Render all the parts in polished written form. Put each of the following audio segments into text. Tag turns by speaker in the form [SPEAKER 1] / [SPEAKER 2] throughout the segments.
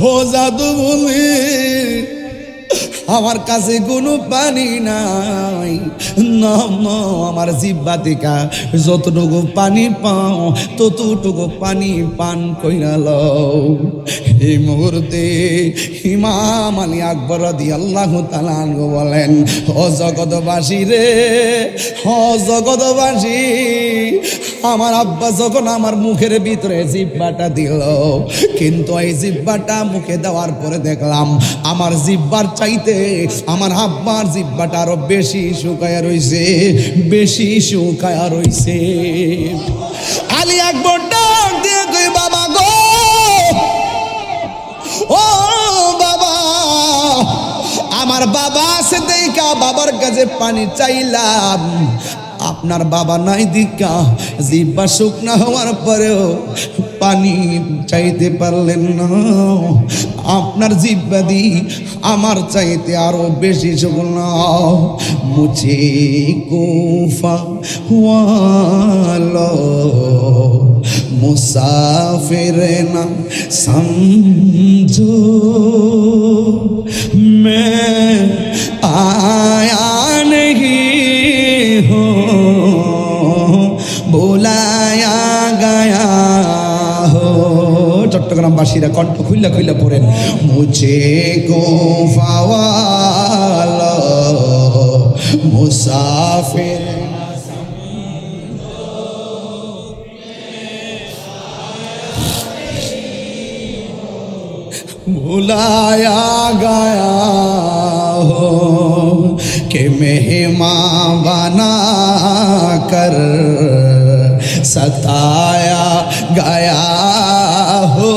[SPEAKER 1] ও জাদু বলি আমার কাছে কোনো পানি নাই, আমার জিহ্বা থেকে যতটুকু পানি পাও ততটুকু পানি পান কইরা লও। এই মুহূর্তে ইমাম আলী আকবর রাদিয়াল্লাহু তাআলা আনহু বলেন, ও জগৎবাসী রে, ও জগৎবাসী, আমার আব্বা যখন আমার মুখের ভিতরে জিহ্বাটা দিল, কিন্তু এই জিহ্বাটা মুখে দেওয়ার পরে দেখলাম আমার জিহ্বার চাইতে আমার আব্বার জিহ্বাটা আরো বেশি শুকায়া রইছে, বেশি শুকায়া রইছে। আলী আকবর ডাক দিয়ে কই, বাবা গো, ও বাবা, আমার বাবা আছে দেখা বাবার কাছে পানি চাইলাম, আপনার বাবা নাই দিকা জিহ্বা শুকনা হওয়ার পরেও পানি চাইতে পারলেন না। আপনার জিহ্বা দি আমার চাইতে আরো বেশি শুকনা। মুঝে কুফা ওয়ালো মুসাফির না সমঝো, मैं आया नहीं हूँ, बुलाया गया हो। চট্টগ্রামবাসীরা কণ্ঠ খুইলা খুইলা পড়েন, মুঝে কুফা ওয়ালা মুসাফির बुलाया गया हो कि मेहमान बना कर सताया गया हो,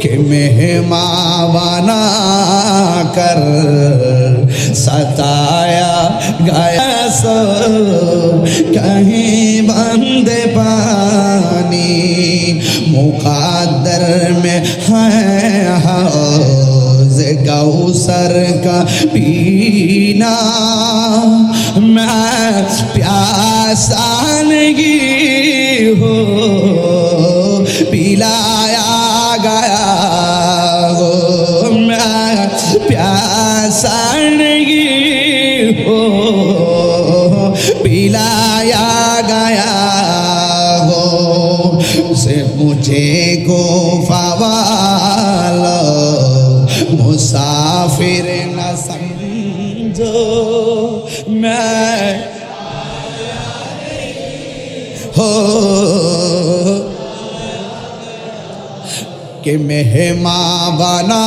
[SPEAKER 1] कि मेहमान बना कर सताया गया। सो कहीं बंदे पानी मुक़द्दर में है हौज़ कौसर का पीना, मैं प्यासा नहीं हो, पिलाया गया हो, मैं प्यासा नहीं हो, पिलाया गया हो। से मुझे को फवालो मुसाफिर न समझो, मैं हो कि मेहमान बना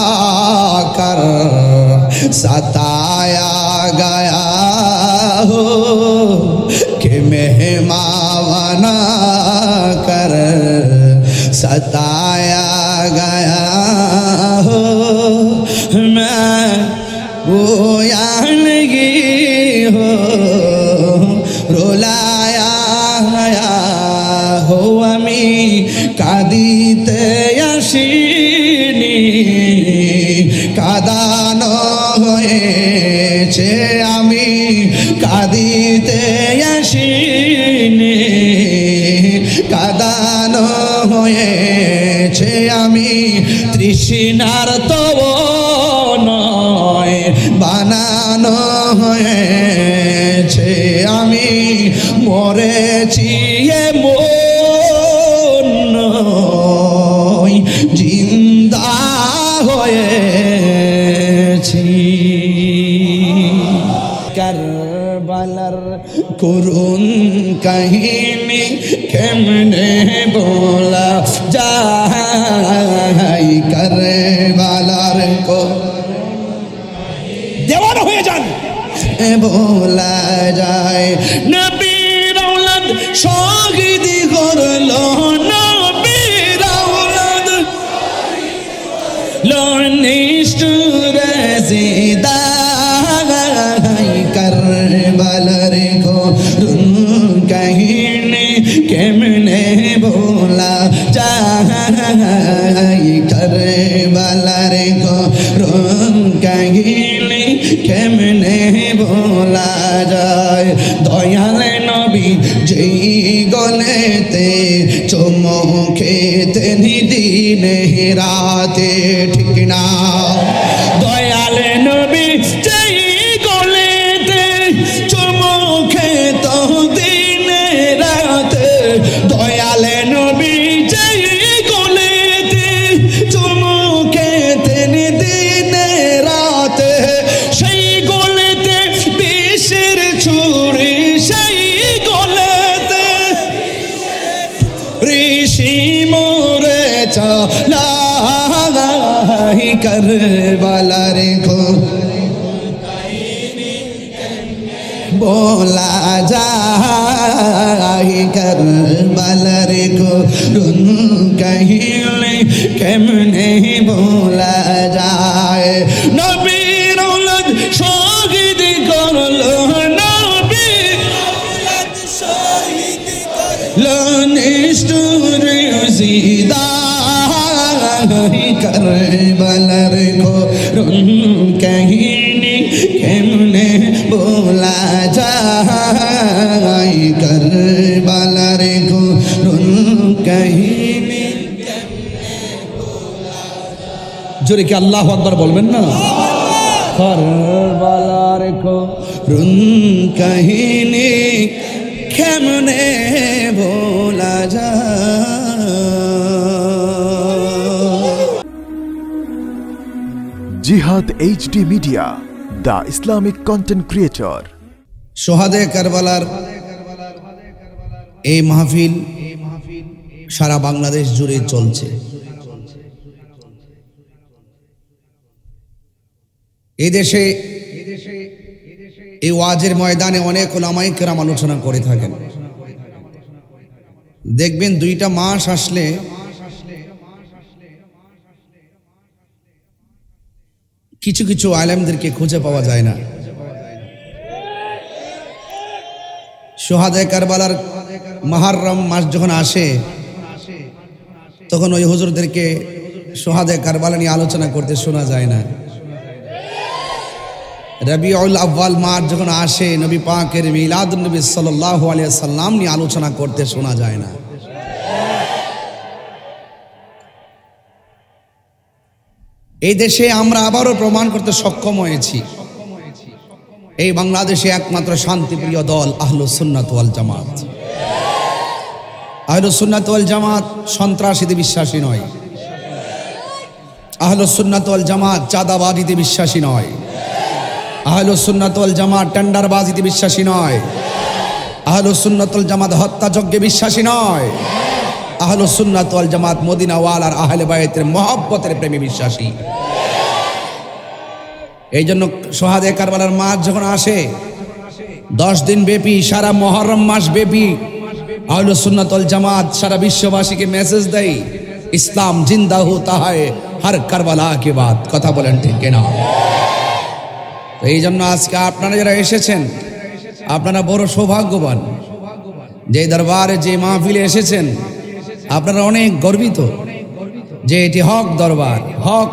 [SPEAKER 1] कर सताया गया हो, कि मेहमान बना कर सताया गया हो। मैं रोया नहीं हो, रुलाया गया हो, আমি কাঁদিতে আসিনি, কাঁদানো হয়েছে, আমি কাঁদিতে আসিনি, কাঁদানো হয়েছে, আমি তৃষ্ণার তব নয় বানানো হয়েছে, আমি মরেছি এমন নয়, জিন্দা হয়েছি। কারবালার করুণ কাহিনী কেমনে বলা যায়, কারবালার দেওয়ানা হয়ে যান বলা যায়। নবীর আওলাদ শহীদ করলো, নবীর আওলাদ নিষ্ঠুরে জিদাই, কারবালার করুণ কাহিনী কেমনে বলা যায়, কারবালার করুণ কাহিনী কেমনে বলা যায়। দয়াল নবী যেই গলেতে চুম মুখে তেনি দিনে রাতে ঠিক না দয়াল নবী যেই গলেতে চুমু খেত দিনে রাতে দয়াল নবী যেই গলেতে চুমু খেতেন দিনে রাতে সেই গলেতে বিষের ছুরি সেই গলেতে ঋষি মোরে চলাই করবালার খো बोला जाए करबलार को रुन कहीं केमने बोला जाए नबीर औलाद शहीद करलो नबीर औलाद शहीद करलो निष्ठुर सीधा करबलार को रुन कहीं केमने बोला जाए करबलार को रुन कहीं जोरे के अल्लाह अकबर बोलबेन ना करबलार को रुन कहीं केमने बोला जाए
[SPEAKER 2] जिहाद HD media the Islamic content creator
[SPEAKER 1] शोहादे करबलार এই মাহফিল সারা বাংলাদেশ জুড়ে চলছে। এই দেশে এই ওয়াজের ময়দানে অনেক উলামায়ে কেরাম আলোচনা করে থাকেন। দেখবেন 2টা মাস আসলে কিছু কিছু আলেমদেরকে খুঁজে পাওয়া যায় না। শোহাদে কারবালার মুহররম মাস যখন আসে তখন ওই হুজুরদেরকে শোহাদে কারবালা নিয়ে আলোচনা করতে শোনা যায় না। রবিউল আউয়াল মাস যখন আসে নবী পাকের মিলাদুন নবী সাল্লাল্লাহু আলাইহি সাল্লাম নিয়ে আলোচনা করতে শোনা যায় না। এই দেশে আমরা আবারও প্রমাণ করতে সক্ষম হয়েছি এই বাংলাদেশে একমাত্র শান্তিপ্রিয় দল আহলুস সুন্নাত ওয়াল জামাত। আহলুস সুন্নাত ওয়াল জামাত সন্ত্রাসীতে বিশ্বাসী নয়। আহলুস সুন্নাত ওয়াল জামাত চাঁদাবাজিতে বিশ্বাসী নয়। আহলুস সুন্নাত ওয়াল জামাত টেন্ডারবাজিতে বিশ্বাসী নয়। আহলুস সুন্নাত ওয়াল জামাত হত্যাযজ্ঞে বিশ্বাসী নয়। আহলুস সুন্নাত ওয়াল জামাত মদিনা ওয়ালার আহলে বাইতের মহব্বতের প্রেমে বিশ্বাসী। এই জন্য শোহাদে কারবালার মাস যখন আসে 10 দিন ব্যাপী সারা মুহররম মাস ব্যাপী আহলুস সুন্নাত ওয়াল জামাত সারা বিশ্ববাসীকে মেসেজ দেয় ইসলাম জিন্দা হোতা হয় হর কারবালা কে বাদ। কথা বলেন ঠিক কিনা? তো এই জন্য আজকে আপনারা যারা এসেছেন আপনারা বড় সৌভাগ্যবান। যে দরবারে যে মাহফিলে এসেছেন আপনারা অনেক গর্বিত যে এটি হক দরবার, হক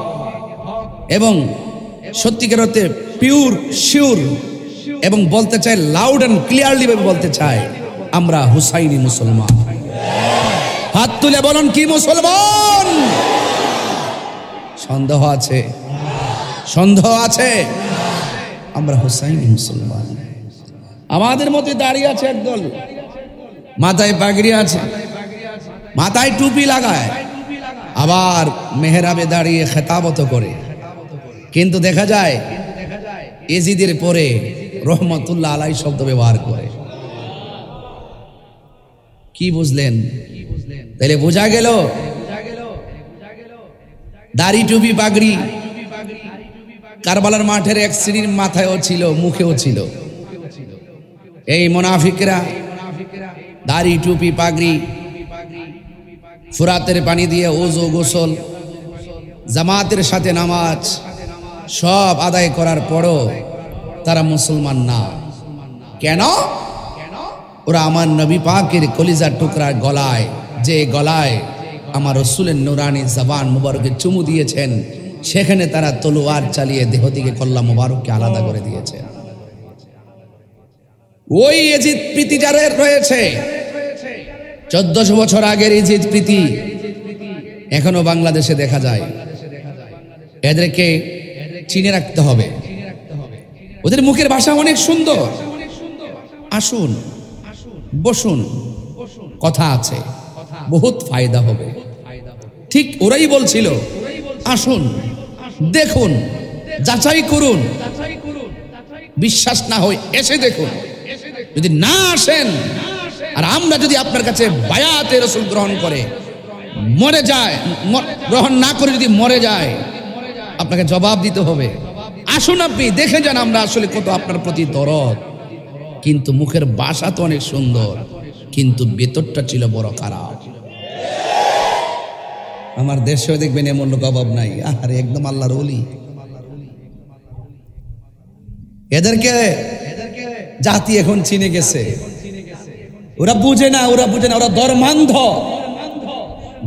[SPEAKER 1] এবং সত্যিকার অর্থে পিওর শিওর, এবং বলতে চাই লাউড অ্যান্ড ক্লিয়ারলি ভাবে বলতে চাই আমরা হুসাইনি মুসলমান। হাত তুলে বলুন কি মুসলমান? সন্দেহ আছে? সন্দেহ আছে? আমরা হুসাইনি মুসলমান। আমাদের মধ্যে দাঁড়িয়ে আছে একদল, মাথায় পাগড়ি আছে, মাথায় টুপি লাগায়, আবার মেহরাবে দাঁড়িয়ে খেতাবত করে, কিন্তু দেখা যায় এজিদের পরে রহমতুল্লাহ আলাই শব্দ ব্যবহার করে। কি বুঝলেন? তাহলে বোঝা গেল দাড়ি টুপি পাগড়ি কারবালার মাঠের এক শ্রেণীর মাথায়ও ছিল, মুখেও ছিল। এই মুনাফিকরা দাড়ি টুপি পাগড়ি ফুরাতের পানি দিয়ে ওযু গোসল জামাতের সাথে নামাজ সব আদায় করার পরও তারা মুসলমান না। কেন? ওরা আমার নবী পাকের কলিজার টুকরা গলায়, যে গলায় আমার রাসূলের নূরানি জবান মুবারকে চুমু দিয়েছেন, সেখানে তারা তলোয়ার চালিয়ে দেহ থেকে কল্লা মুবারককে আলাদা করে দিয়েছে। ওই ইয়াজিদ প্রীতি যাদের রয়েছে 1400 বছর আগের এই যে প্রীতি এখনো বাংলাদেশে দেখা যায়। এদেরকে চিনে রাখতে হবে। ওদের মুখের ভাষা অনেক সুন্দর। আসুন, বসুন, কথা আছে, বহুত ফায়দা হবে। ঠিক ওরাই বলছিল, আসুন, দেখুন, যাচাই করুন, বিশ্বাস না হয় এসে দেখুন। যদি না আসেন আর আমরা যদি আপনার কাছে বায়াতে রাসূল গ্রহণ করে মরে যায়, গ্রহণ না করে যদি মরে যায়, আপনাকে জবাব দিতে হবে। আসুন, আপনি দেখে যান আমরা আসলে কত আপনার প্রতি দরদ। কিন্তু মুখের ভাষা তো অনেক সুন্দর, কিন্তু ভেতরটা ছিল বড় খারাপ। আমার দেশেও দেখবেন এমন লোক অভাব নাই। আরে একদম আল্লাহর ওলি। এদেরকে জাতি এখন চিনে গেছে। ওরা বুঝে না, ওরা ধর্মান্ধ।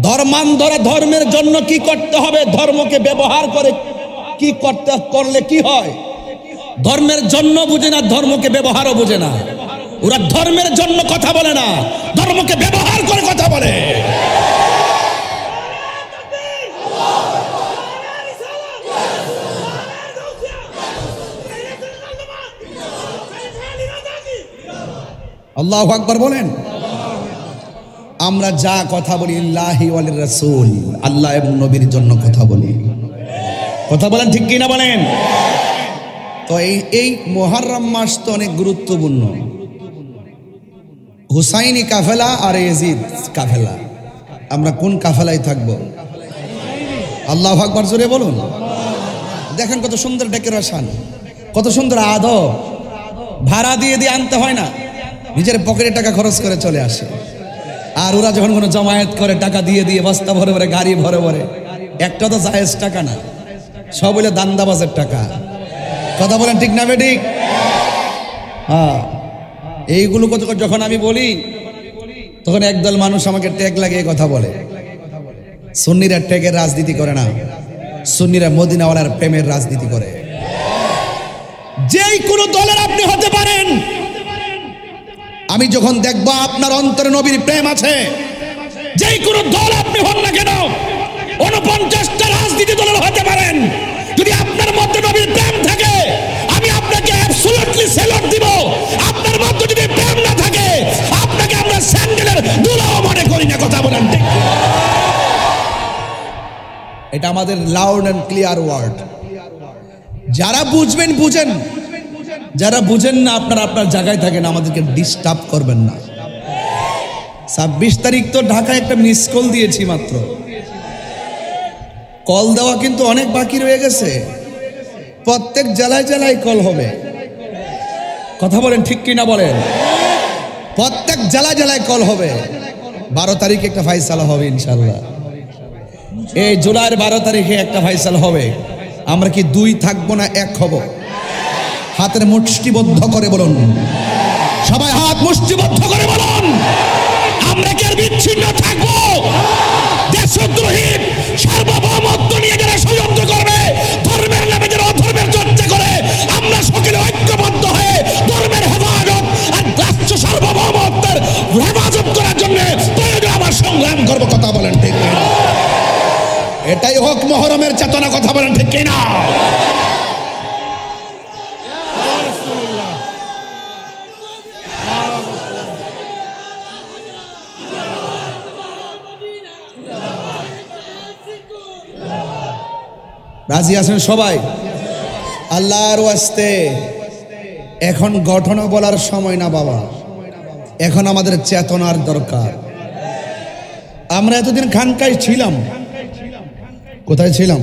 [SPEAKER 1] ধর্মান্ধরা ধর্মের জন্য কি করতে হবে, ধর্মকে ব্যবহার করে কি করলে কি হয়, ধর্মের জন্য বুঝে না, ধর্মকে ব্যবহারও বুঝে না। ওরা ধর্মের জন্য কথা বলে না, ধর্মকে ব্যবহার করে কথা বলে। আল্লাহু আকবার বলেন। আমরা যা কথা বলি লিল্লাহি ওয়া লির-রাসূল, আল্লাহ এবং নবীর জন্য কথা বলি। কথা বলেন ঠিক কিনা বলেন? তো এই মুহররম মাস তো অনেক গুরুত্বপূর্ণ। হুসাইনি কাফেলা আর ইয়াজিদ কাফেলা, আমরা কোন কাফেলায় থাকবো? আল্লাহু আকবার জোরে বলুন। দেখেন কত সুন্দর ডেকোরেশন, কত সুন্দর আদব। ভাড়া দিয়ে আনতে হয় না, নিজের পকেটে টাকা খরচ করে চলে আসে। আর ওরা যখন কোনো জমায়েত করে টাকা দিয়ে বস্তা ভরে ভরে, গাড়ি ভরে ভরে, একটা তো জায়েজ টাকা না, সব হইলে দান্দাবাজের টাকা। কথা বলেন ঠিক না বেঠিক? হ্যাঁ, এইগুলো যখন আমি বলি তখন একদল মানুষ আমাকে ট্যাগ লাগিয়ে কথা বলে। সুন্নিরা ট্যাগের রাজনীতি করে না, সুন্নিরা মদিনাওয়ালার প্রেমের রাজনীতি করে। যেই কোনো দলের আপনি হতে পারেন, আমি যখন দেখবো আপনার অন্তরে নবীর প্রেম আছে, যেই কোনো দল আপনি হন না কেন, 49টা রাজনীতি দলের হতে পারেন, যদি আপনার মধ্যে নবীর প্রেম থাকে আমি আপনাকে অ্যাবসলিউটলি স্যালুট দিব। আপনার মধ্যে যদি প্রেম না থাকে আপনাকে আমরা স্যান্ডেলের দুলাও মনে করি না। কথা বলেন ঠিক? এটা আমাদের লাউড এন্ড ক্লিয়ার ওয়ার্ড। যারা বুঝবেন বুঝেন, যারা বুঝেন না আপনারা আপনার জায়গায় থাকেন, আমাদেরকে ডিস্টার্ব করবেন না। 26 তারিখ তো ঢাকায় একটা মিস কল দিয়েছি মাত্র, কল দেওয়া কিন্তু অনেক বাকি রয়ে গেছে। প্রত্যেক জেলায় জেলায় কল হবে। কথা বলেন ঠিক কিনা বলেন? প্রত্যেক জেলায় জেলায় কল হবে। 12 তারিখে একটা ফাইসালা হবে ইনশাল্লাহ। এই জুলাইয়ের 12 তারিখে একটা ফাইসালা হবে। আমরা কি 2 থাকবো না 1 হব? হাতের মুষ্টিবদ্ধ করে বলুন, সবাই হাত মুষ্টিবদ্ধ করে বলুন, আমরা কি আর বিচ্ছিন্ন থাকবো? দেশদ্রোহী সার্বভৌমত্ব নিয়ে যারা ষড়যন্ত্র করবে, ধর্মের নামে যারা অধর্মের চর্চা করে, আমরা সকলে ঐক্যবদ্ধ হয়ে ধর্মের হেফাজত আর রাষ্ট্র সার্বভৌমত্বের হেফাজত করার জন্য প্রয়োজন আমার সংগ্রাম করবো। কথা বলেন ঠিক কিনা? এটাই হোক মুহররমের চেতনা। কথা বলেন ঠিক কিনা? রাজি আছেন সবাই? আল্লাহর ওয়াস্তে এখন ঘটনা বলার সময় না বাবা, এখন আমাদের চেতনার দরকার। আমরা এতদিন খানকায় ছিলাম। কোথায় ছিলাম?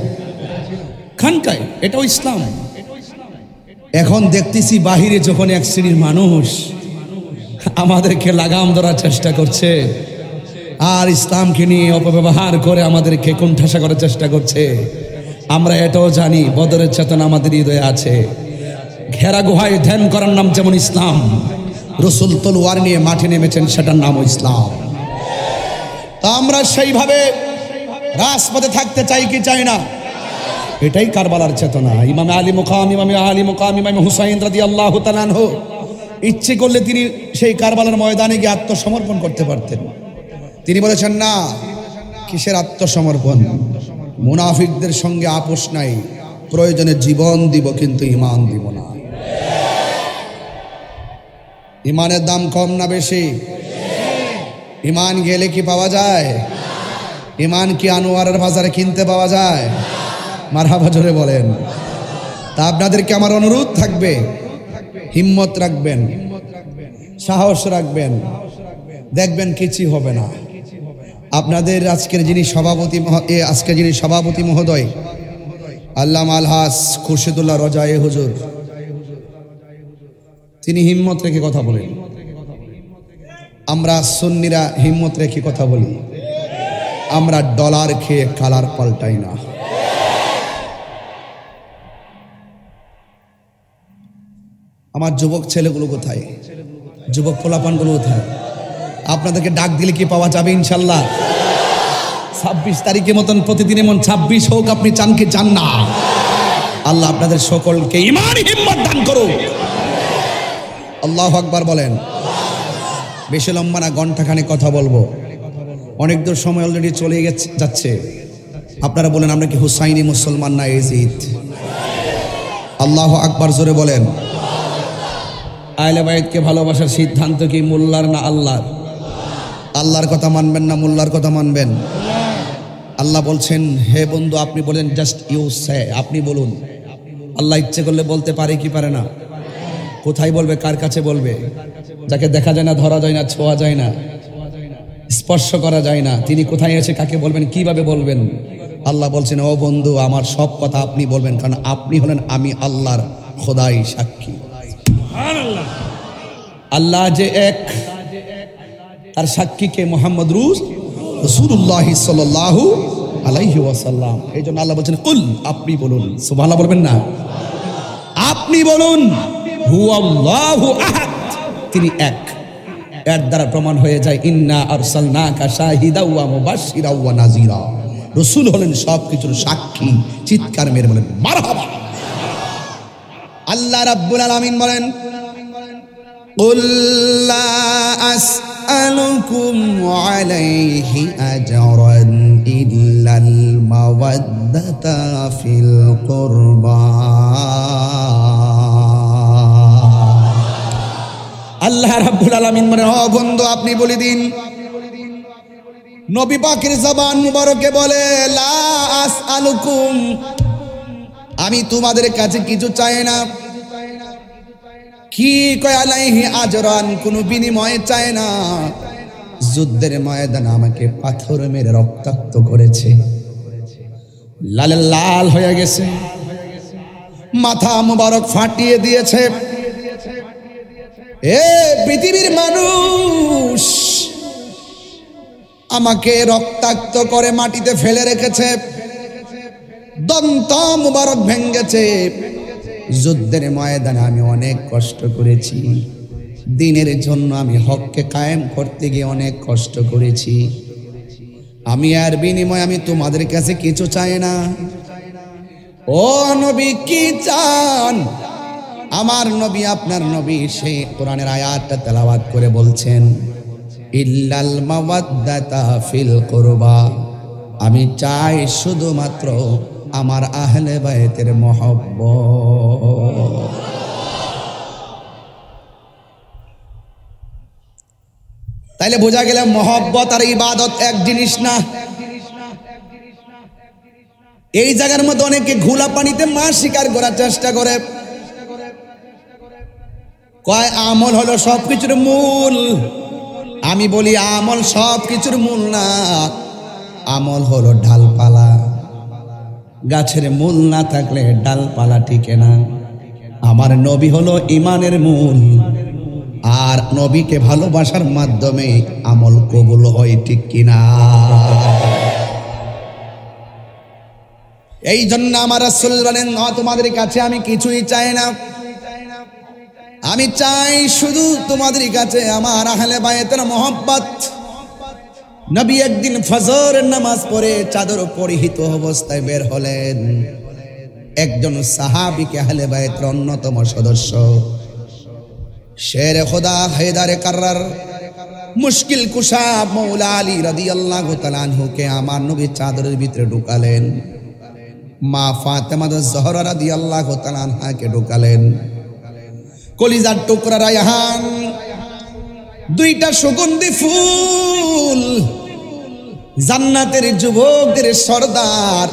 [SPEAKER 1] খানকায়। এটাও ইসলাম। এখন দেখতেছি বাহিরে যখন এক শ্রেণীর মানুষ আমাদেরকে লাগাম ধরার চেষ্টা করছে আর ইসলামকে নিয়ে অপব্যবহার করে আমাদেরকে কোণঠাসা করার চেষ্টা করছে, আমরা এটাও জানি বদরের চেতনা আমাদের হৃদয়ে আছে। ঘেরা গুহায় ধ্যান করার নাম যেমন ইসলাম, রসুল তলোয়ার নিয়ে মাঠে নেমেছেন, সেটার নামও ইসলাম। তা আমরা সেইভাবে রাজপথে থাকতে চাই কি চাই না? এটাই কারবালার চেতনা। ইমাম আলী মুকাম, ইমাম হুসাইন রাদিয়াল্লাহু তাআলা আনহু ইচ্ছে করলে তিনি সেই কারবালার ময়দানে গিয়ে আত্মসমর্পণ করতে পারতেন, তিনি বলেছেন না, কিসের আত্মসমর্পণ, মুনাফিকদের সঙ্গে আপোষ নাই, প্রয়োজনে জীবন দিব কিন্তু ঈমান দিব না। ঈমানের দাম কম না বেশি? ঈমান গেলে কি পাওয়া যায়? ঈমান কি আনোয়ারের বাজারে কিনতে পাওয়া যায়? মারহাবা জোরে বলেন। তা আপনাদেরকে আমার অনুরোধ থাকবে, হিম্মত রাখবেন, সাহস রাখবেন, দেখবেন কিছুই হবে না। আপনাদের আজকের যিনি সভাপতি মহোদয় আল্লামা আলহাজ খুরশিদুল্লাহ রজায়ে হুজুর, তিনি হিম্মত রেখে কথা বলেন। আমরা সুন্নিরা হিম্মত রেখে কথা বলি, আমরা ডলার খেয়ে কালার পাল্টাই না। আমার যুবক ছেলেগুলো কোথায়? যুবক পোলাপানগুলো কোথায়? আপনাদেরকে ডাক দিলে কি পাওয়া যাবে ইনশাল্লাহ? 26 তারিখের মতন প্রতিদিন এমন 26 হোক, আপনি চান কি চান না? আল্লাহ আপনাদের সকলকে ঈমান হিম্মত দান করুক। আল্লাহু আকবার বলেন। বেশি লম্বা না, ঘন্টাখানে কথা বলবো, অনেক দূর সময় অলরেডি চলে যাচ্ছে। আপনারা বলেন, আমরা কি হুসাইনি মুসলমান না ইয়াজিদ? আল্লাহু আকবার জোরে বলেন। আহলে বাইতকে ভালোবাসার সিদ্ধান্ত কি মোল্লার না আল্লাহর? আল্লাহর কথা মানবেন না মোল্লার কথা মানবেন? আল্লাহ বলছেন, হে বন্ধু আপনি বলেন, জাস্ট ইউ সে, আপনি বলুন। আল্লাহ ইচ্ছে করলে বলতে পারে কি পারে না? কোথায় বলবে? কার কাছে বলবে? যাকে দেখা যায় না, ধরা যায় না, ছোঁয়া যায় না, স্পর্শ করা যায় না, তিনি কোথায় এসে কাকে বলবেন, কিভাবে বলবেন? আল্লাহ বলছেন, ও বন্ধু আমার সব কথা আপনি বলবেন, কারণ আপনি হলেন আমি আল্লাহর খোদাই সাক্ষী। আল্লাহ যে এক, তার সাক্ষীকে মুহাম্মদ রাসূলুল্লাহ সাল্লাল্লাহু আলাইহি ওয়াসাল্লাম। এই জন্য আল্লাহ বলছেন, কুল, আপনি বলুন। সুবহানাল্লাহ বলবেন না? আপনি বলুন, হুয়াল্লাহু আহাদ, তিনি এক। এর দ্বারা প্রমাণ হয়ে যায়, ইন্না আরসালনাকা শাহিদাও ওয়া মুবাশশিরাও ওয়া নাযীরা। রাসূল হলেন সবকিছুর সাক্ষী। চিৎকার মেরে বলেন মারহাবা। আল্লাহ রাব্বুল আলামিন বলেন, কুল লা আসআলুকুম আলাইহি আজরান ইল্লাল মাওয়াদ্দাতা ফিল কুরবা। আল্লাহ রাব্বুল আলামিন বলেন, ও বন্ধু আপনি বলে দিন, নবী পাকের জবান মুবারকে বলে, লা আসআলুকুম, আমি তোমাদের কাছে কিছু চাই না। কি কয়? আলাইহি আজরান, কোনো বিনিময় চায় না। যুদ্ধের ময়দানে আমাকে পাথর মেরে রক্তাক্ত করেছে, লাল লাল হয়ে গেছে, মাথা মুবারক ফাটিয়ে দিয়েছে। এ পৃথিবীর মানুষ, আমাকে রক্তাক্ত করে মাটিতে ফেলে রেখেছে, দন্ত মুবারক ভেঙ্গেছে। যুদ্ধের ময়দানে আমি অনেক কষ্ট করেছি, দিনের জন্য আমি হককে কায়েম করতে গিয়ে অনেক কষ্ট করেছি। আমি আর বিনিময় আমি তোমাদের কাছে কিছু চাই না। ও নবী কি চান? আমার নবী, আপনার নবী সেই কোরআনের আয়াতটা তেলাওয়াত করে বলছেন, ইল্লাল মাওয়াদ্দাতা ফিল কুরবা, আমি চাই শুধুমাত্র আমার আহলে বাইতের মহব্বত। তাইলে বোঝা গেল মহব্বত আর ইবাদত এক জিনিস না। এই জায়গার মধ্যে অনেকে ঘোলা পানিতে মাছ শিকার করার চেষ্টা করে, কয় আমল হলো সবকিছুর মূল। আমি বলি আমল সবকিছুর মূল না, আমল হলো ডালপালা। গাছের মূল না থাকলে ডালপালা টিকে না। আমার নবী হলো ঈমানের মূল, আর নবীকে ভালোবাসার মাধ্যমে আমল কবুল হয়, ঠিক কিনা? এই জন্য আমার রাসূল বলেন, তোমাদের কাছে আমি কিছুই চাই না, আমি চাই শুধু তোমাদের কাছে আমার আহলে বায়তের মহব্বত। নবী একদিন ফজরের নামাজ পড়ে চাদর পরিহিত অবস্থায় বের হলেন। একজন সাহাবীকে আহলে বায়তের অন্যতম সদস্য শের খোদা হায়দারে কাররার মুশকিল কুশা মৌলা আলী রাদিয়াল্লাহু তাআলা আনহুকে আমার নবী চাদরের ভিতরে ঢুকালেন, মা ফাতেমা জহরা রাদিয়াল্লাহু তাআলা আনহাকে ঢুকালেন। কলিজার টুকরা রায়হান, দুইটা সুগন্ধি ফুল, জান্নাতের যুবকদের সর্দার,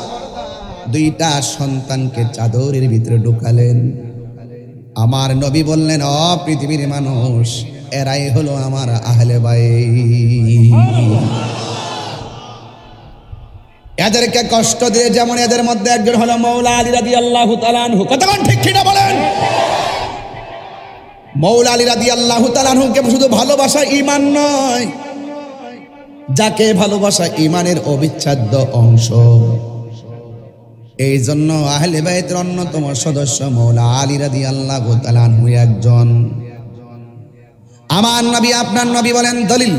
[SPEAKER 1] দুইটা সন্তানকে চাদরের ভিতরে ঢুকালেন। আমার নবী বললেন, ও পৃথিবীর মানুষ, এরাই হলো আমার আহলে বাইত। এদেরকে কষ্ট দিয়ে যেমন এদের মধ্যে একজন হলো মৌলা আলী রাদিয়াল্লাহু তাআলা আনহু। কতক্ষণ ঠিক কিনা বলেন? মৌলা আলী রাদিয়াল্লাহু তাআলা আনহুকে শুধু ভালোবাসা ঈমান নয়, যাকে ভালোবাসা ঈমানের অবিচ্ছেদ্য অংশ। এই জন্য আহলে বাইতের অন্যতম সদস্য মৌলা আলী রাদিয়াল্লাহু তাআলা আনহু একজন। আমার নবী, আপনার নবী বলেন, দলিল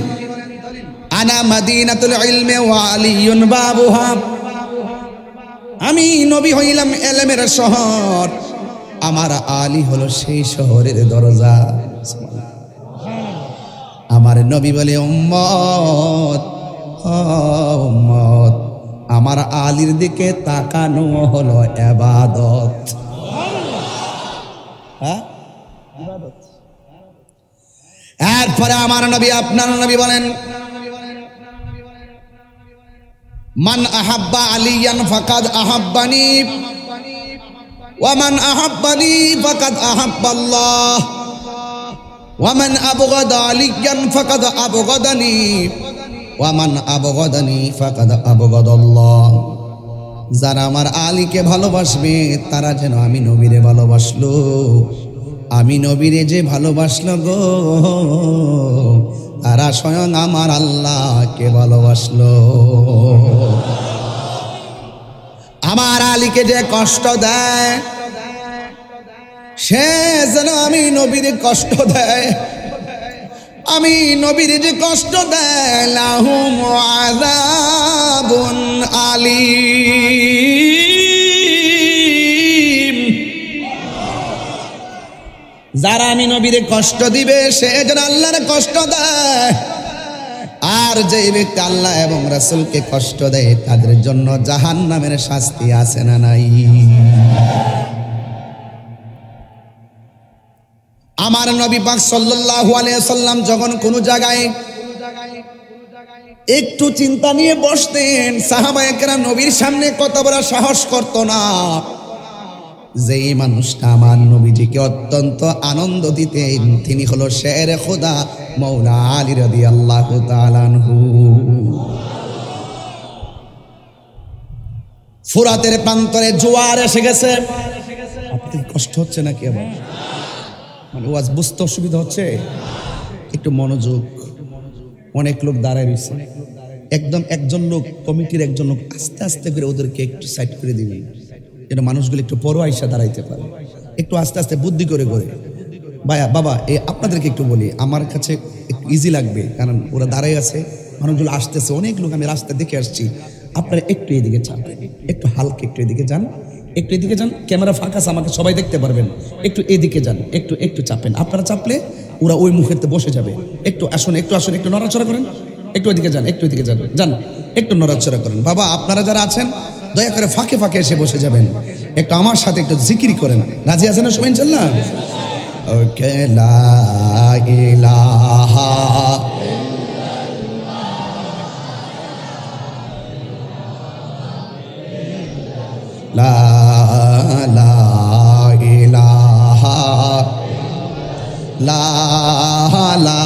[SPEAKER 1] আনা মাদিনাতুল ইলমি ওয়া আলিয়ুন বাবুহা, আমি নবী হইলাম ইলমের শহর, আমার আলী হলো সেই শহরের দরজা। আমার নবী বলে, উম্মত উম্মত, আমার আলীর দিকে তাকানো হলো ইবাদত। হ্যাঁ, ইবাদত। এরপরে আমার নবী, আপনার নবী বলেন, মান আহাব্বা আলিয়ান ফাকাদ আহাব্বানি ওয়া মান আহাব্বানি ফাকাদ আহাব্বাল্লাহ ওয়া মান আবগাদা আলিয়ান ফাকাদ আবগাদানি ওয়া মান আবগাদানি ফাকাদ আবগাদাল্লাহ। যারা আমার আলীকে ভালোবাসবে তারা যেন আমি নবীরে ভালোবাসলো, আমি নবীরে যে ভালোবাসলো গো, তারা স্বয়ং আমার আল্লাহকে ভালোবাসলো। আমার আলীকে যে কষ্ট দেয়, সে যেন আমি নবীরে কষ্ট দেয়, আমি নবীরে যে কষ্ট দেয়, লাহুম আযাবুন আলীম। যারা আমি নবীরে কষ্ট দিবে সে যেন আল্লাহর কষ্ট দেয়, আর যে ব্যক্তি আল্লাহ এবং রাসূলকে কষ্ট দেয় তাদের জন্য জাহান্নামের শাস্তি আছে না নাই? আমার নবী পাক সাল্লাল্লাহু আলাইহি ওয়াসাল্লাম যখন কোন জায়গায় একটু চিন্তা নিয়ে বসতেন, সাহাবায়ে কেরাম নবীর সামনে কথা বলার সাহস করত না। যেই মানুষটা আমার নবীজিকে অত্যন্ত আনন্দ দিতেন তিনি হলো শেরে খোদা মৌলা আলী রাদিয়াল্লাহু তাআলা আনহু। ফুরাতের প্রান্তরে জোয়ার এসে গেছে। আপনাদের কষ্ট হচ্ছে নাকি? আবার মানে ওয়াজ বুঝতে অসুবিধা হচ্ছে? একটু মনোযোগ। অনেক লোক দাঁড়ায় রয়েছে, একদম একজন লোক, কমিটির একজন লোক আস্তে আস্তে করে ওদেরকে একটু সাইড করে দিবেন, যেন মানুষগুলো একটু পর আইসা দাঁড়াইতে পারে, একটু আস্তে আস্তে বুদ্ধি করে করে। ভাইয়া বাবা, আপনাদেরকে একটু বলি, আমার কাছে একটু ইজি লাগবে, কারণ ওরা দাঁড়াই আছে, মানুষগুলো আসতেছে, অনেক লোক আমি রাস্তা দেখে আসছি। আপনারা একটু এদিকে চান, একটু হালকা একটু এদিকে যান, একটু এদিকে যান, ক্যামেরা ফাঁকা আছে, আমাকে সবাই দেখতে পারবেন, একটু এদিকে যান, একটু একটু চাপেন। আপনারা চাপলে ওরা ওই মুখেতে বসে যাবে। একটু আসুন, একটু আসুন, একটু নড়াচড়া করেন, একটু এদিকে যান, একটু এদিকে যান, যান একটু নড়াচড়া করেন। বাবা আপনারা যারা আছেন দয়া করে ফাঁকে ফাঁকে এসে বসে যাবেন, একটু আমার সাথে একটু জিকির করেন। রাজি আছেন না সবাই? ইনশাআল্লাহ। ওকে, লা ইলাহা লা লা ইলাহা লা লা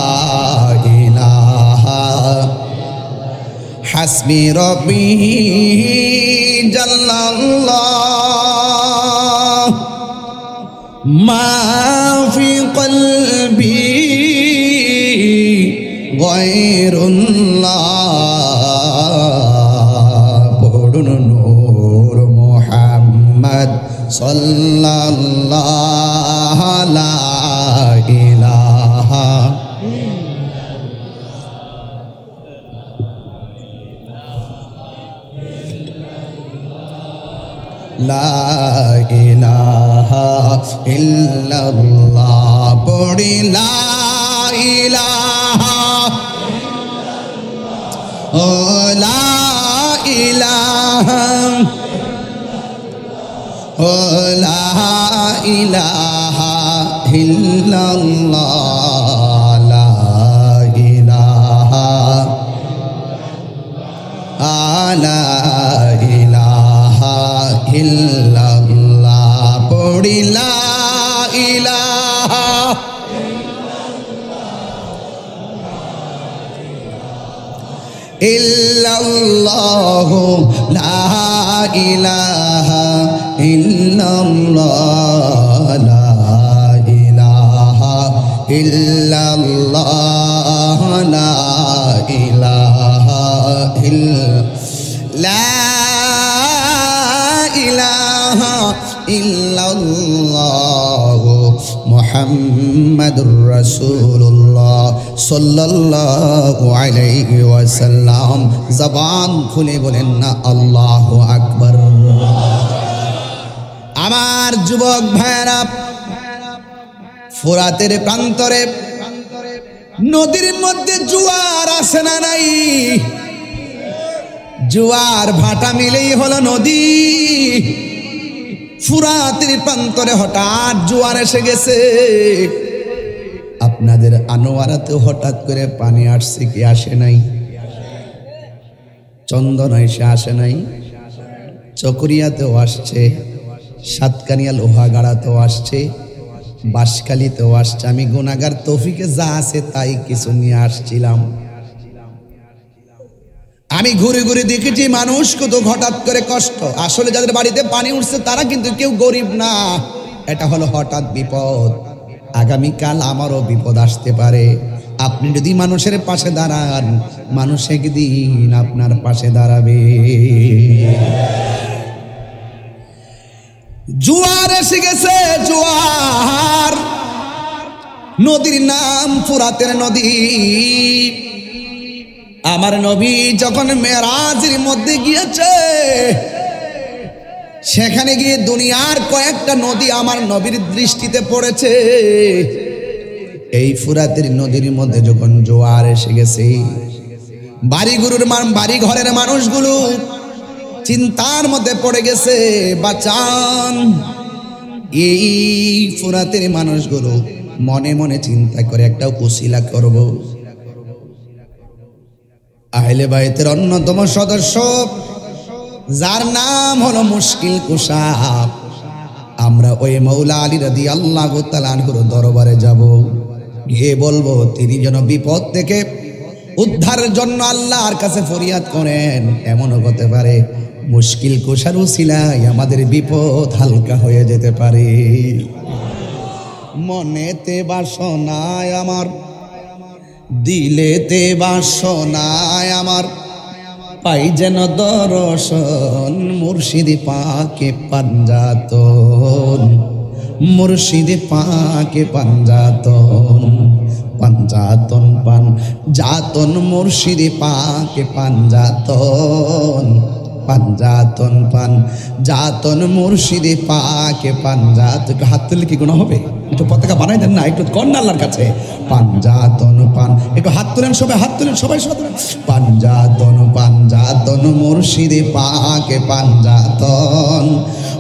[SPEAKER 1] ইলাহা হাসবি রব্বি জাল্লাল্লাহ মা ফি কলবি গায়রুল্লাহ। পড়ুন নূর মুহাম্মদ সাল্লাল্লাহু লা ইলাহা লা ইলাহা ইল্লাল্লাহ। পড়ি লা ইলাহা ও লা ইলাহা ইল্লাল্লাহ লা ইলাহা লা ইলাহা ইল্লাল্লাহ পড়ি লা ইলাহা ইল্লাল্লাহ লা ইলাহা ইল্লাল্লাহ লা ইলাহা ইল্লাল্লাহ লা ইলাহা লা ইলাহা ইল্লাল্লাহ মুহাম্মাদুর রাসূলুল্লাহ সাল্লাল্লাহু আলাইহি ওয়াসাল্লাম। জবান খুলে বলেন না আল্লাহু আকবার। আমার যুবক ভাইরা, ফোরাতের প্রান্তরে নদীর মধ্যে জোয়ার আসে না নাই? জোয়ার ভাটা মিলেই হলো নদী। ফুরাতের প্রান্তরে হঠাৎ জোয়ার এসে গেছে। আপনাদের আনোয়ারাতে হঠাৎ করে পানি আসছে কি আসে নাই? চন্দন এসে আসে নাই? চকরিয়াতেও আসছে, সাতকানিয়া লোহাগাড়াতেও আসছে, বাঁশখালীতেও আসছে। আমি গুনাহগার, তৌফিকে যা আছে তাই কিছু নিয়ে আসছিলাম। আমি ঘুরে ঘুরে দেখেছি মানুষ কত হঠাৎ করে কষ্ট। আসলে যাদের বাড়িতে পানি উঠছে তারা কিন্তু কেউ গরিব না, এটা হলো হঠাৎ বিপদ। আগামীকাল আমারও বিপদ আসতে পারে। আপনি যদি মানুষের পাশে দাঁড়ান, মানুষ একদিন আপনার পাশে দাঁড়াবে। জোয়ার এসে গেছে, জোয়ার। নদীর নাম ফুরাতের নদী। আমার নবী যখন মেরাজের মধ্যে গিয়েছে, সেখানে গিয়ে দুনিয়ার কয়েকটা নদী আমার নবীর দৃষ্টিতে পড়েছে। এই ফুরাতের নদীর মধ্যে যখন জোয়ার এসে গেছে, বাড়ি ঘরের মানুষগুলো চিন্তার মধ্যে পড়ে গেছে, বাঁচান। এই ফুরাতের মানুষগুলো মনে মনে চিন্তা করে একটা উসিলা করব। আহলে বাইতের অন্যতম সদস্য যার নাম হলো মুশকিল কুশা, আমরা ওই মৌলা আলী রাদিয়াল্লাহু তাআলা আনহুর দরবারে যাব, গিয়ে বলবো তিনি যেন বিপদ থেকে উদ্ধারের জন্য আল্লাহর কাছে ফরিয়াদ করেন। এমনও হতে পারে মুশকিল কুশার উসিলায় আমাদের বিপদ হালকা হয়ে যেতে পারে। মনেতে বাসনায় আমার, দিলেতে বাসনায় আমার, পাই যেন দর্শন মুর্শিদ পাকে পাঞ্জাতন, মুর্শিদ পাকে পাঞ্জাতন, পাঞ্জাতন পান জাতন, মুর্শিদ পাকে পাঞ্জাতন, পাঞ্জাতন পান জাতন, মুর্শিদ পাকে পাঞ্জাত। একটু হাত তুললে কি গুনাহ হবে? একটু পতাকা বানাই দেন না, একটু কন্যা আল্লাহর কাছে। পাঞ্জাতন পান, একটু হাত তুলেন সবাই, হাত তুলেন সবাই, সবাই। পাঞ্জাতন পাঞ্জাতন মুর্শিদ পাকে পাঞ্জাতন,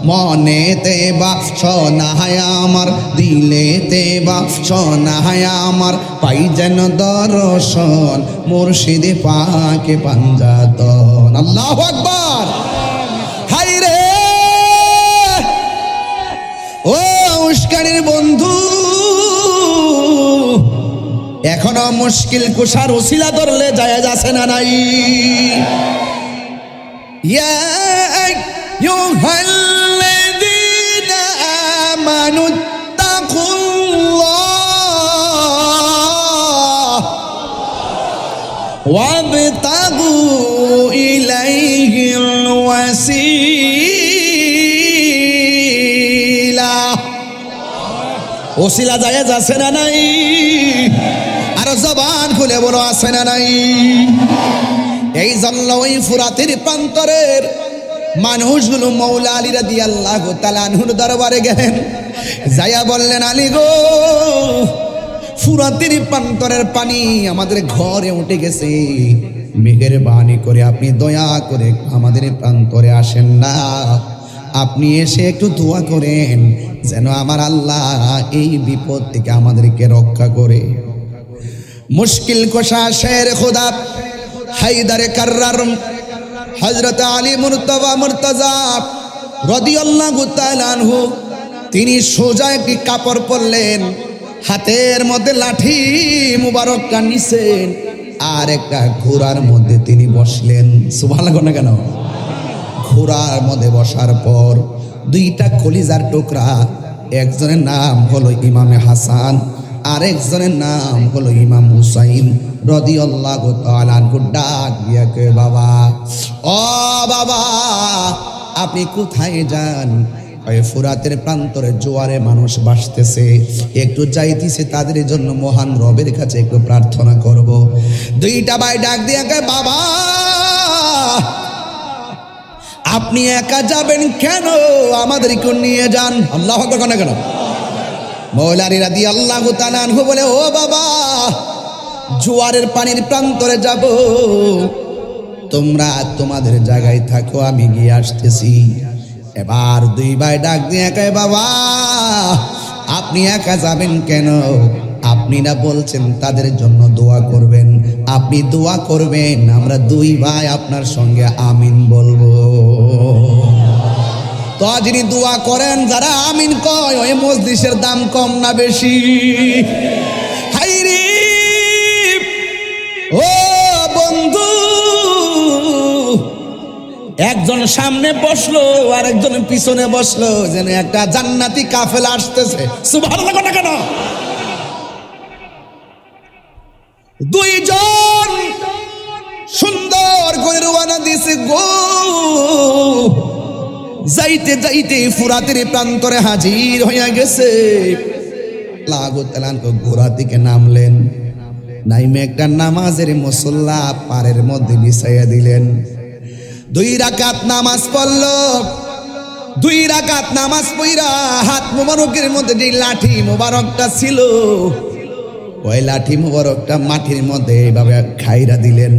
[SPEAKER 1] মনেতে বাসনায় আমার, দিলেতে বাসনায় আমার, পাই যেন দর্শন মুর্শিদ পাকে পাঞ্জাতন। আল্লাহু আকবার। হাই রে ও উস্কানির বন্ধু, এখনো মুশকিল কুশার উসিলা ধরলে যায় যাচ্ছে না নাই? ইয়া আইয়ুহাল্লাযীনা আমানু তাকুল্লাহ ওয়াবতাগু ইলাইহিল ওয়াসিলা। ওসিলা যায় যাচ্ছে না নাই? আর জবান খুলে বলো আছে না নাই? এই জন্য ওই ফুরাতের প্রান্তরের মানুষগুলো মৌলা আলী রাদিয়াল্লাহু তাআলা আনহুর দরবারে গেলেন, যাইয়া বললেন, আলী গো, ফুরাতের প্রান্তরের পানি আমাদের ঘরে উঠে গেছে, মেহেরবানি করে আপনি দয়া করে আমাদের প্রান্তরে আসেন না, আপনি এসে একটু দোয়া করেন যেন আমার আল্লাহ এই বিপদ থেকে আমাদেরকে রক্ষা করে। মুশকিল কোশা শের খুদা হায়দারে কাররার হযরত আলী মুর্তজা মুর্তজা রাদিয়াল্লাহু তাআলা আনহু তিনি সোজা একটি কাপড় পরলেন, হাতের মধ্যে লাঠি মুবারকটা নিছেন, আর একটা ঘোড়ার মধ্যে তিনি বসলেন। সুবহানাল্লাহ না কেন? ঘোড়ার মধ্যে বসার পর দুইটা কলিজার টুকরা, একজনের নাম হলো ইমামে হাসান, আরেকজনের নাম হলো ইমাম হুসাইন রাদিয়াল্লাহু তাআলা আনহু ডাক দিয়া কয়, বাবা ও বাবা আপনি কোথায় যান? ওই ফুরাতের প্রান্তরে জোয়ারে মানুষ ভাসতেছে, একটু যাইতেছে, তাদের জন্য মহান রবের কাছে একটু প্রার্থনা করব। দুইটা ভাই ডাক দিয়া কয়, বাবা আপনি একা যাবেন কেন? আমাদেরকে নিয়ে যান। আল্লাহু আকবার কেন? মওলা আলী রাদিয়াল্লাহু তাআলা আনহু বলে, ও বাবা জোয়ারের পানির প্রান্তরে যাব, তোমরা তোমাদের জায়গায় থাকো, আমি গিয়ে আসতেছি। এবার দুই ভাই ডাক দিয়ে কয়, বাবা আপনি একা যাবেন কেন? আপনি না বলছেন তাদের জন্য দোয়া করবেন, আপনি দোয়া করবেন, আমরা দুই ভাই আপনার সঙ্গে আমিন বলবো। তো যিনি দোয়া করেন, যারা আমিন কয়, ওই মজলিসের দাম কম না বেশি? হাইরে ও বন্ধু, একজন সামনে বসলো আর একজন পিছনে বসলো, যেন একটা জান্নাতি কাফেলা আসতেছে। সুবহানাল্লাহ কেন? দুইজন সুন্দর করে রওনা দিছে গো। যাইতে যাইতে ফুরাতের প্রান্তরে হাজির হইয়া গেছে। ঘোড়া থেকে নামলেন, নাইমে একটা নামাজের মুসল্লা পাড়ের মধ্যে বিছাইয়া দিলেন। 2 রাকাত নামাজ পড়ল। 2 রাকাত নামাজ পড়া হাত মোবারকের মধ্যে যে লাঠি মোবারকটা ছিল, ওই লাঠি মোবারকটা মাটির মধ্যে এইভাবে খাইরা দিলেন।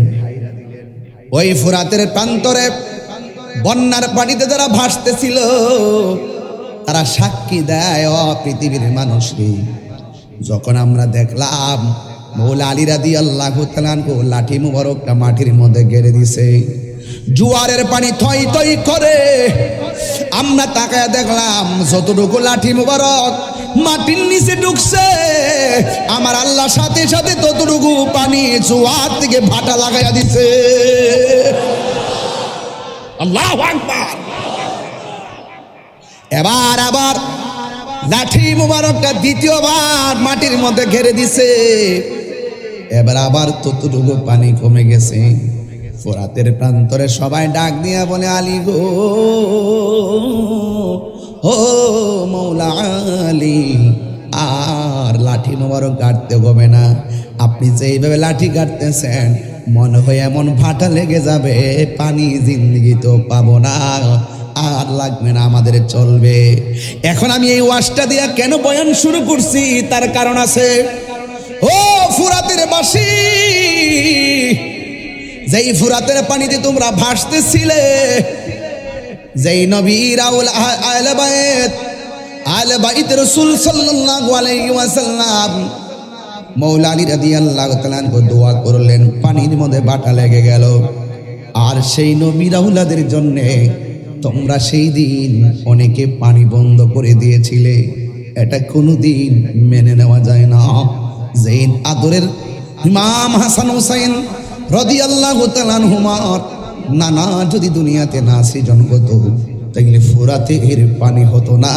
[SPEAKER 1] ওই ফুরাতের প্রান্তরে বন্যার পানিতে যারা ভাসতেছিল, তারা সাক্ষী দেয়, ও পৃথিবীর মানুষকে, যখন আমরা দেখলাম মওলা আলী রাদিয়াল্লাহু তাআলা আনহু লাঠি মোবারকটা মাটির মধ্যে গেড়ে দিছে, জোয়ারের পানি থই থই করে, আমরা তাকায় দেখলাম যতটুকু লাঠি মোবারক মাটির নিচে ঢুকছে, আমার আল্লাহ সাথে সাথে ততটুকু পানি জোয়ার থেকে ভাটা লাগাইয়া দিছে। আল্লাহু আকবার। এবার আবার লাঠি মোবারকটা দ্বিতীয়বার মাটির মধ্যে ঘেরে দিছে, এবার আবার ততটুকু পানি কমে গেছে। ফোরাতের প্রান্তরে সবাই ডাক দিয়া বলে, আলী গো, ও মওলা আলী, আর লাঠি মোবারক কাটতে হবে না, আপনি যে এইভাবে লাঠি কাটতেছেন মনে হয় এমন ভাটা লেগে যাবে, পানি জিন্দেগি তো পাবো না, আর লাগবে না, আমাদের চলবে। এখন আমি এই ওয়াজটা দিয়া কেন বয়ান শুরু করছি, তার কারণ আছে। ও ফুরাতের বাসী, যেই ফুরাতের পানিতে তোমরা ভাসতেছিলে, যেই নবীর আহলে বাইত রাসূল সাল্লাল্লাহু আলাইহি ওয়াসাল্লাম মওলা আলী রাদিয়াল্লাহু তাআলা আনহু দোয়া করলেন, পানির মধ্যে বাটা লেগে গেল। আর সেই নবীর আওলাদের জন্য তোমরা সেই দিন অনেকে পানি বন্ধ করে দিয়েছিলে, এটা কোনোদিন মেনে নেওয়া যায় না। যেই আদরের ইমাম হাসান হুসাইন রাদিয়াল্লাহু তাআলা আনহুমার নানা যদি দুনিয়াতে না সৃজন হতো, তাইলে ফুরাতের পানি হতো না,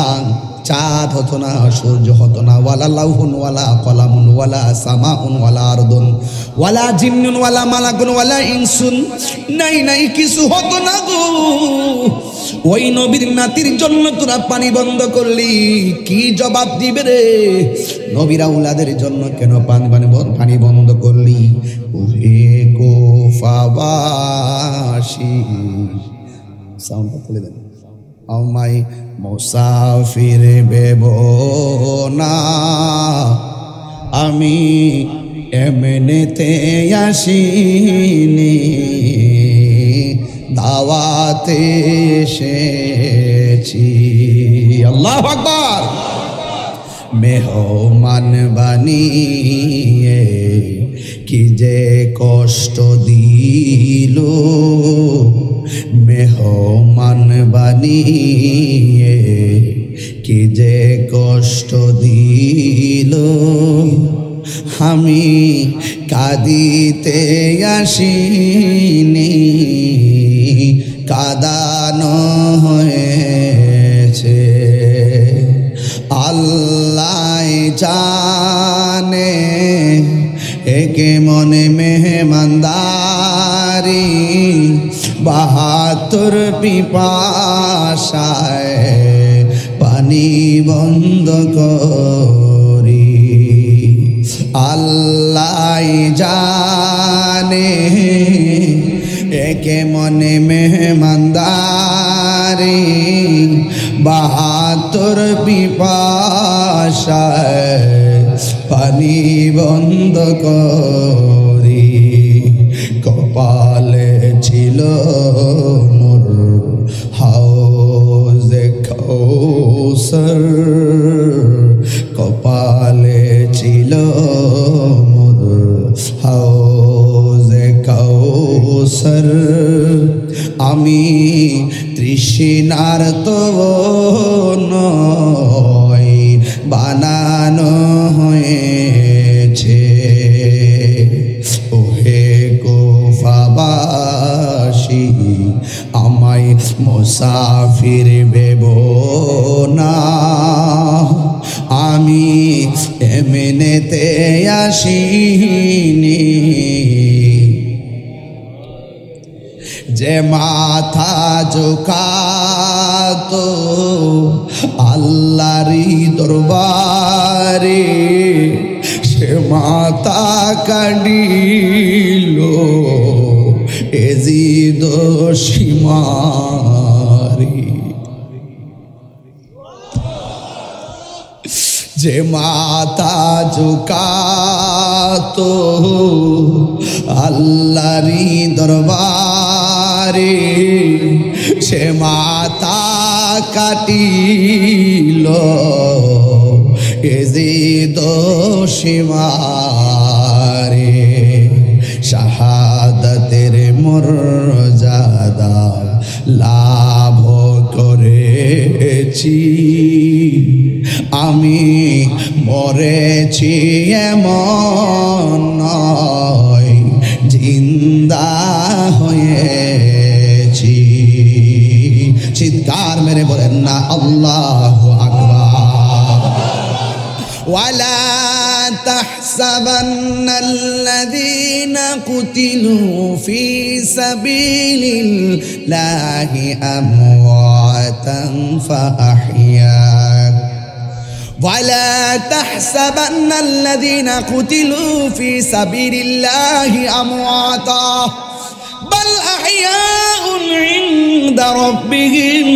[SPEAKER 1] চাঁদ হতো না, সূর্য হতো না, ওয়ালা লাউহুন ওয়ালা কলামুন ওয়ালা সামাউন ওয়ালা আরদুন ওয়ালা জিন্নুন ওয়ালা মালাকুন ওয়ালা ইনসুন, নাই নাই কিছু হতো না গো। ওই নবীর নাতির জন্য তোরা পানি বন্ধ করলি, কি জবাব দিবে রে? নবীর আওলাদের জন্য কেন পানি বন্ধ করলি? ওহে কুফাবাসী, সাউন্ডটা তুলে দেন। আমায় মুসাফির ভেবো না, আমি এমনেতে আসিনি, দাওয়াতে এসেছি। আল্লাহু আকবার। মেহমান বানিয়ে কি যে কষ্ট দিল, মেহমান বানিয়ে কি যে কষ্ট দিল। আমি কাঁদিতে আসিনি, কাঁদানো হয়েছে। আল্লাহ জানে একে মনে মেহমানদারি, ৭২ পিপাসায় পানি বন্ধ করি। আল্লাহ জানে একে মনে মেহমানদারি, ৭২ পিপাসায় পানি বন্ধ করি। কপালে ছিল মোর হাউজে কাউসার, কপালে ছিল মোর হাউজে কাউসার। আমি তৃষ্ণার্ত নয়, বানানো হয়েছে। ওহে কুফাবাসী, আমায় মুসাফির ভেবো না, আমি এমনেতে আসিনি। যে মাথা ঝুঁকাতো আল্লাহরই দরবারে, সে মাথা কাঁদিল এজিদ সীমারি। যে মাথা ঝুঁকাতো আল্লাহরই দরবারে, সে মাথা কাটিল এজিদ সীমারে। শাহাদাতের মর্যাদা লাভ করেছি, আমি মরেছি এমন নয়, জিন্দা হয়েছি। চিৎকার মেরে বলেন না আল্লাহু আকবার। ওয়ালা তাহসাবান্নাল্লাযীনা কুতিলু ফী সাবিলিল্লাহি আমওয়াতান ফাআহইয়াহুম। ولا تحسبن الذين قتلوا في سبيل الله أمواتا بل أحياء عند ربهم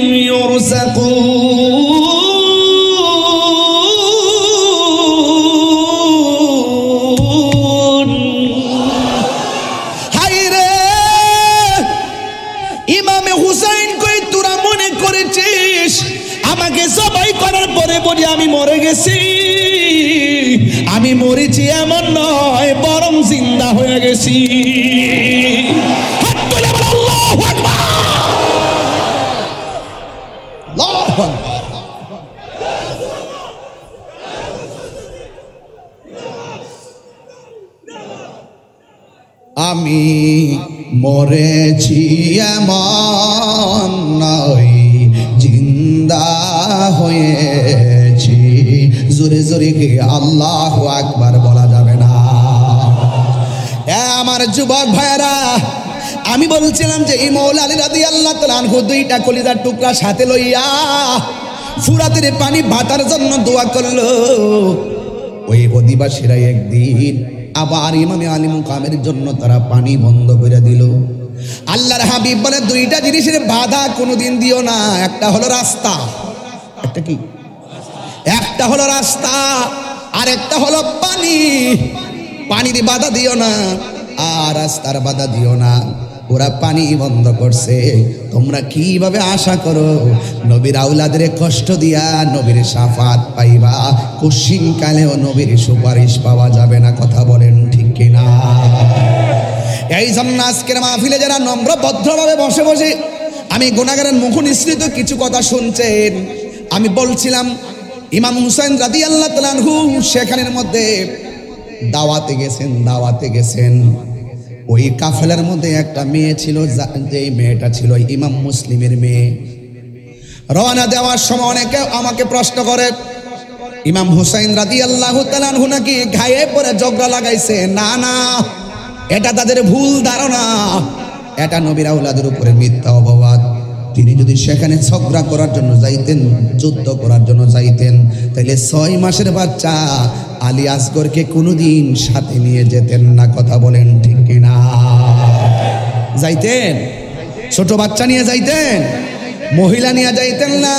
[SPEAKER 1] يرزقون. হায়রে ইমামে হুসাইন কই তোরা মনে করেছিস আমাকে সবাই করার পরে বলি আমি মরে গেছি? আমি মরেছি এমন নয়, বরং জিন্দা হয়ে গেছি। হাত তুলে বলো আল্লাহু আকবার। আল্লাহু আকবার। আমি মরেছি এমন নয়, জিন্দা হয়েছি। জোরে জোরে কে আল্লাহু আকবার বলা যাবে না? আমার যুবক ভাইরা, আমি বলছিলাম যে এই মৌলা আলী রাদিয়াল্লাহু তাআলা আনহু 2টা কলিজার টুকরা সাথে লইয়া ফুরাতের পানি ভাটার জন্য দোয়া করলো। ওই অধিবাসীরা একদিন আবার ইমামে আলী মুকামের জন্য তারা পানি বন্ধ করে দিল। আল্লাহর হাবিব বলে 2টা জিনিসের বাধা কোনোদিন দিও না। একটা হলো রাস্তা, একটা কি? একটা হলো রাস্তা, আর একটা হলো পানি। পানির বাধা দিও না আর রাস্তার বাধা দিও না। ওরা পানি বন্ধ করছে, তোমরা কিভাবে আশা করো নবীর আউলাদের কষ্ট দিয়া নবীর শাফাত পাইবা? কুশিন কালেও নবীর সুপারিশ পাওয়া যাবে না। কথা বলেন ঠিক কিনা? এই জন্য আজকের মাহফিলে যারা নম্র ভদ্রভাবে বসে বসে আমি গুনাহগারের মুখ নিঃসৃত কিছু কথা শুনছেন, আমি বলছিলাম ইমাম হুসাইন রাদিয়াল্লাহু তাআলা আনহু সেখানের মধ্যে দাওয়াতে গেছেন। ওই কাফেলার মধ্যে একটা মেয়ে ছিল, যেই মেয়েটা ছিল ইমাম মুসলিমের মেয়ে। রওনা দেওয়ার সময় অনেকে আমাকে প্রশ্ন করে, ইমাম হুসাইন রাদিয়াল্লাহু তাআলা আনহু নাকি গায়ে পরে ঝগড়া লাগাইছে। না না, এটা তাদের ভুল ধারণা, এটা নবীর আওলাদের উপরে মিথ্যা অপবাদ। তিনি যদি সেখানে ঝগড়া করার জন্য যাইতেন, যুদ্ধ করার জন্য যাইতেন, তাহলে 6 মাসের বাচ্চা আলী আসগরকে কোনোদিন সাথে নিয়ে যেতেন না। কথা বলেন ঠিক কিনা? যাইতেন? ছোট বাচ্চা নিয়ে যাইতেন, মহিলা নিয়ে যাইতেন না।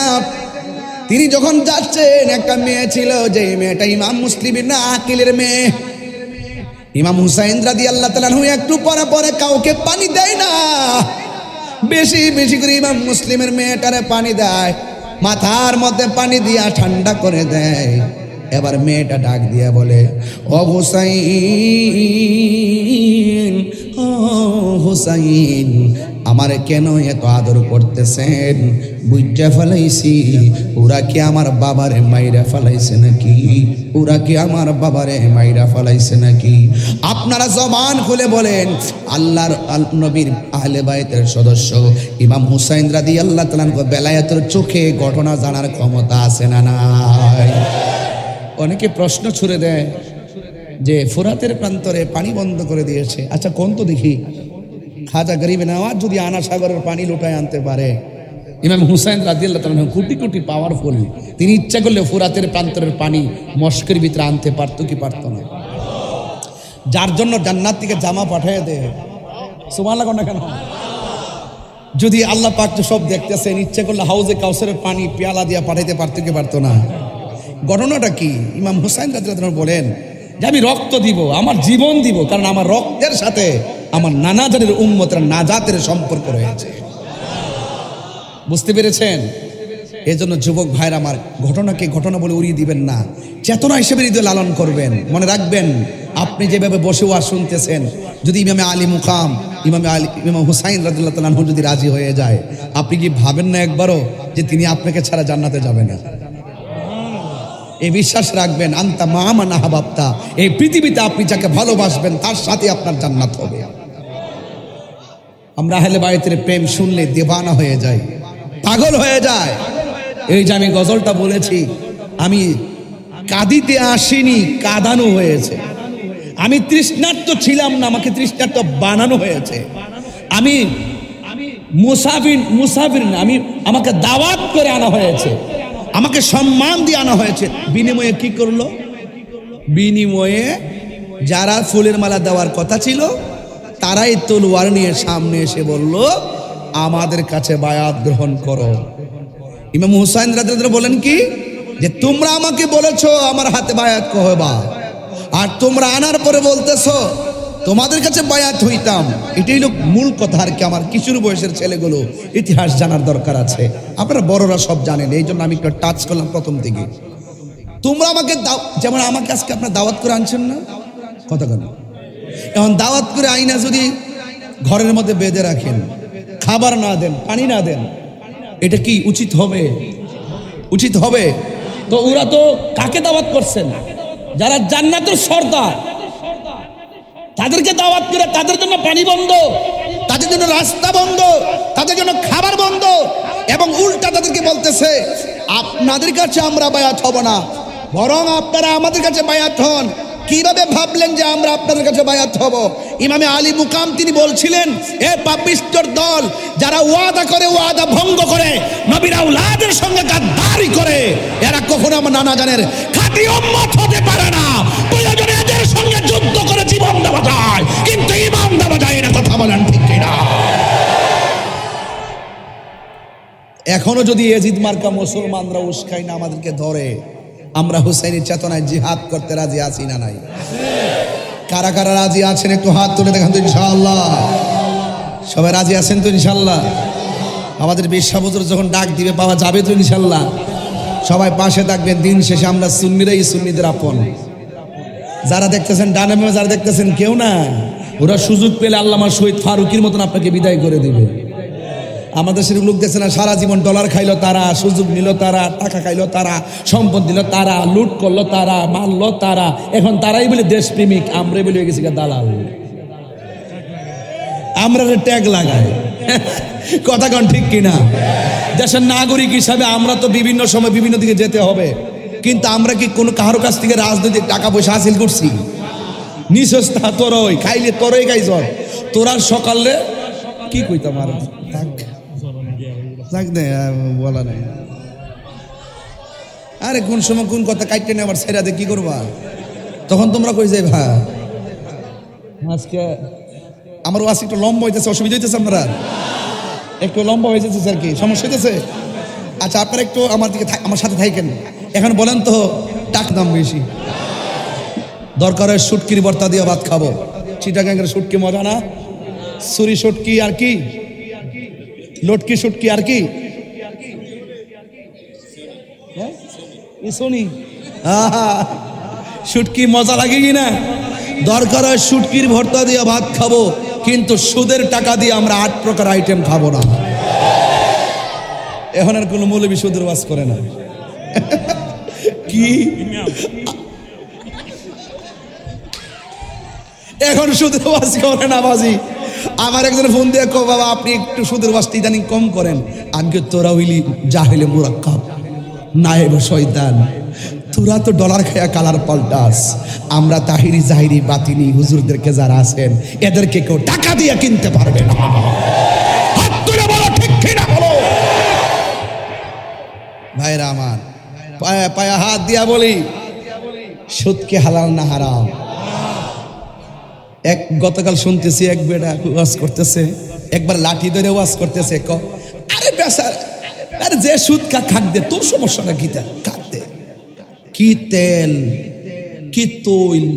[SPEAKER 1] তিনি যখন যাচ্ছেন, একটা মেয়ে ছিল, যে মেয়েটা ইমাম মুসলিমের না আকিলের মেয়ে। ইমাম হুসাইন রাদিয়াল্লাহু তাআলা আনহু একটু পরে পরে কাউকে পানি দেয় না, বেশি বেশি করে ইমাম মুসলিমের মেয়েটারে পানি দেয়, মাথার মধ্যে পানি দিয়া ঠান্ডা করে দেয়। এবার মেয়েটা ডাক দিয়া বলে, ও হুসাইন, ও হুসাইন, আমার কেন এত আদর করতেছেন? বুঝা ফেলাইছি, ওরা কি আমার বাবারে মাইরা ফেলাইছে নাকি? ওরা কি আমার বাবারে মাইরা ফেলাইছে নাকি? আপনারা জবান খুলে বলেন, আল্লাহর নবীর আহলে বাইতের সদস্য ইমাম হুসাইন রাদিয়াল্লাহু তাআলা আনহু বেলায়েতের চোখে ঘটনা জানার ক্ষমতা আছে না নাই? অনেকে প্রশ্ন ছুড়ে দেয় যে ফোরাতের প্রান্তরে পানি বন্ধ করে দিয়েছে। আচ্ছা কোন তো দেখি, খাজা গরিব নওয়াজ যদি আনা সাগরের পানি লুটায় আনতে পারে, ইমাম হুসাইন রাদিয়াল্লাহু তাআলা কোটি কোটি পাওয়ারফুল, তিনি ইচ্ছা করলে ফোরাতের প্রান্তরের পানি মস্কের ভিতরে আনতে পারতো কি পারতো না? যার জন্য জান্নাত থেকে জামা পাঠিয়ে দেয়, সুবহানাল্লাহ না কেন? যদি আল্লাহ পাক তো সব দেখতেছেন, ইচ্ছা করলে হাউজে কাউসারের পানি পেয়ালা দিয়া পাঠাইতে পারতো কি পারতো না? ঘটনাটা কি? ইমাম হুসাইন রাদিয়াল্লাহু তাআলা বলেন যে আমি রক্ত দিব, আমার জীবন দিব, কারণ আমার রক্তের সাথে আমার নানা জানের উম্মতের নাজাতের সম্পর্ক রয়েছে। বুঝতে পেরেছেন? এই জন্য যুবক ভাইরা আমার, ঘটনাকে ঘটনা বলে উড়িয়ে দিবেন না, চেতনা হিসেবে হৃদয় লালন করবেন। মনে রাখবেন, আপনি যেভাবে বসে ওয়াজ শুনতেছেন, যদি ইমামে আলী মুকাম ইমাম হুসাইন রাদিয়াল্লাহু তাআলা আনহু যদি রাজি হয়ে যায়, আপনি কি ভাবেন না একবারও যে তিনি আপনাকে ছাড়া জান্নাতে যাবে না? এই বিশ্বাস রাখবেন, আনতা মা মান আহবাবতা, এই পৃথিবীতে আপনি যাকে ভালোবাসবেন তার সাথে আপনার জান্নাত হবে। আমরা আহলে বাইতের প্রেম শুনলে দেওয়ানা হয়ে যাই, পাগল হয়ে যায়। এই যে আমি গজলটা বলেছি, আমি কাঁদিতে আসিনি, কাঁদানো হয়েছে। আমি তৃষ্ণার্ত ছিলাম না, আমাকে তৃষ্ণার্ত বানানো হয়েছে। আমি মুসাফির না, আমাকে দাওয়াত করে আনা হয়েছে, আমাকে সম্মান দিয়ে আনা হয়েছে। বিনিময়ে কি করলো? বিনিময়ে যারা ফুলের মালা দেওয়ার কথা ছিল, তারাই তলোয়ার নিয়ে সামনে এসে বলল, আমাদের কাছে বায়াত গ্রহণ করো। ইমাম হুসাইন রাদিয়াল্লাহু তাআলা বলেন কি, যে তোমরা আমাকে বলেছো আমার হাতে বায়াত কহবা, আর তোমরা আনার পরে বলতেছো তোমাদের কাছে বায়াত হইতাম। এটাই লোক মূল কথা। আর কি, আমার কিশোর বয়সের ছেলেগুলো ইতিহাস জানার দরকার আছে, আপনারা বড়রা সব জানেন, এই জন্য আমি একটু টাচ করলাম প্রথম থেকে। তোমরা আমাকে যেমন আমাকে আজকে আপনার দাওয়াত করে আনছেন না, কথা কেন? এখন দাওয়াত করে আইনা যদি ঘরের মধ্যে বেঁধে রাখেন, খাবার না দেন, পানি না দেন, এটা কি উচিত হবে? উচিত হবে? তো ওরা তো কাকে দাওয়াত করছেন? যারা জান্নাতের সর্দার, তাদেরকে দাওয়াত করে তাদের জন্য পানি বন্ধ, তাদের জন্য রাস্তা বন্ধ, তাদের জন্য খাবার বন্ধ, এবং উল্টা তাদেরকে বলতেছে আপনাদের কাছে আমরা বায়াত হব না, বরং আপনারা আমাদের কাছে বায়াত হন। কিভাবে ভাবলেন যে আমরা আপনাদের কাছে বায়াত হব? ইমামে আলী মুকাম তিনি বলছিলেন, এ পাপিষ্ঠর দল, যারা ওয়াদা করে ওয়াদা ভঙ্গ করে, নবীর আওলাদের সঙ্গে গাদ্দারি করে, এরা কখনো আমার নানা জানের খাঁটি উম্মত হতে পারে না। প্রয়োজনে এদের সঙ্গে যুদ্ধ করে জীবন দেওয়া যায়, কিন্তু ইমান দেওয়া যায় না। কথা বলেন ঠিক কিনা? এখনো যদি এজিদ মার্কা মুসলমানরা উস্কাই না আমাদেরকে ধরে, আমরা হুসাইনি চেতনায় জিহাদ করতে রাজি আছি না নাই? কারা কারা রাজি আছেন একটু হাত তুলে দেখান তো ইনশাআল্লাহ। সবাই রাজি আছেন তো ইনশাআল্লাহ? আমাদের বিশ্বাস হুজুর যখন ডাক দিবে পাওয়া যাবে তো ইনশাআল্লাহ? সবাই পাশে থাকবেন। দিন শেষে আমরা সুন্নিরাই সুন্নিদের আপন। যারা দেখতেছেন ডানে বামে, যারা দেখতেছেন কেউ না, ওরা সুযোগ পেলে আল্লামা শহীদ ফারুকের মতন আপনাকে বিদায় করে দিবে। আমাদের সেরকম লোক দেখছে না, সারা জীবন ডলার খাইলো তারা, সুযোগ নিল তারা, টাকা খাইলো তারা, সম্পদ দিল তারা, লুট করলো তারা, মারলো তারা, এখন তারাই বলে দেশপ্রেমিক, আমরাই বলে গেছি দালাল। আমরা ট্যাগ লাগাই, কথা কন ঠিক কিনা? দেশের নাগরিক হিসাবে আমরা তো বিভিন্ন সময় বিভিন্ন দিকে যেতে হবে, কিন্তু আমরা কি কোনো কারো কাছ থেকে রাজনৈতিক টাকা পয়সা হাসিল করছি? নিঃস্বস্তা তোরই খাইলে তোরই খাইছ তোরা সকালে কি কইতাম আর বলা নাই। আরে কোন সময় কোন কথা কাটতে নেই আবার ছেড়া দিয়ে কি করবা? তখন তোমরা কই যাই ভা আজকে আমার ওয়াজ একটু লম্বা হইতেছে, অসুবিধা হইতেছে? আপনারা একটু লম্বা হয়ে যেতেছে আর কি, সমস্যা হইতেছে? আচ্ছা আপনারা একটু আমার দিকে আমার সাথে থাকেন। এখন বলেন তো টাক দাম বেশি, দরকার হয় শুটকির ভর্তা দিয়ে ভাত খাবো। চিটাগাঙ্গের শুটকি মজা না? সুরি শুটকি আর কি, লটকি শুটকি আর কি, শুটকি মজা লাগে কিনা? দরকার হয় শুটকির ভর্তা দিয়ে ভাত খাবো, কিন্তু সুদের টাকা দিয়ে আমরা 8 প্রকার আইটেম খাবো না। এখন আর কোনো মৌলবি সুদের ওয়াজ করে না। কি এখন সুদের ওয়াজ করে না বাজি? আমার একজন ফোন দিয়ে কো বাবা আপনি একটু সুদের ওয়াজটা ইদানিং কম করেন। আমি কে তোরা হইলি জাহেলে মুরাক্কাব নায়েব শয়তান, তোরা তো ডলার খায়া কালার পাল্টাস। আমরা তাহিরি জাহিরি বাতিনি হুজুরদেরকে যারা আছেন এদেরকে কেউ টাকা দিয়ে কিনতে পারবে না। হাত তুলে বলো ঠিক কিনা বলো ভাইরা আমার, পায়া পায়া হাত দিয়া বলি সুদ কি হালাল না হারাম? গতকাল শুনতেছি এক বেটা ওয়াজ করতেছে, একবার লাঠি ধরে ওয়াজ করতেছে, আরে বেচার আরে যে সুদ খাক দে, তোর সমস্যাটা কি? খাক দে, কি তেল কি তৈল,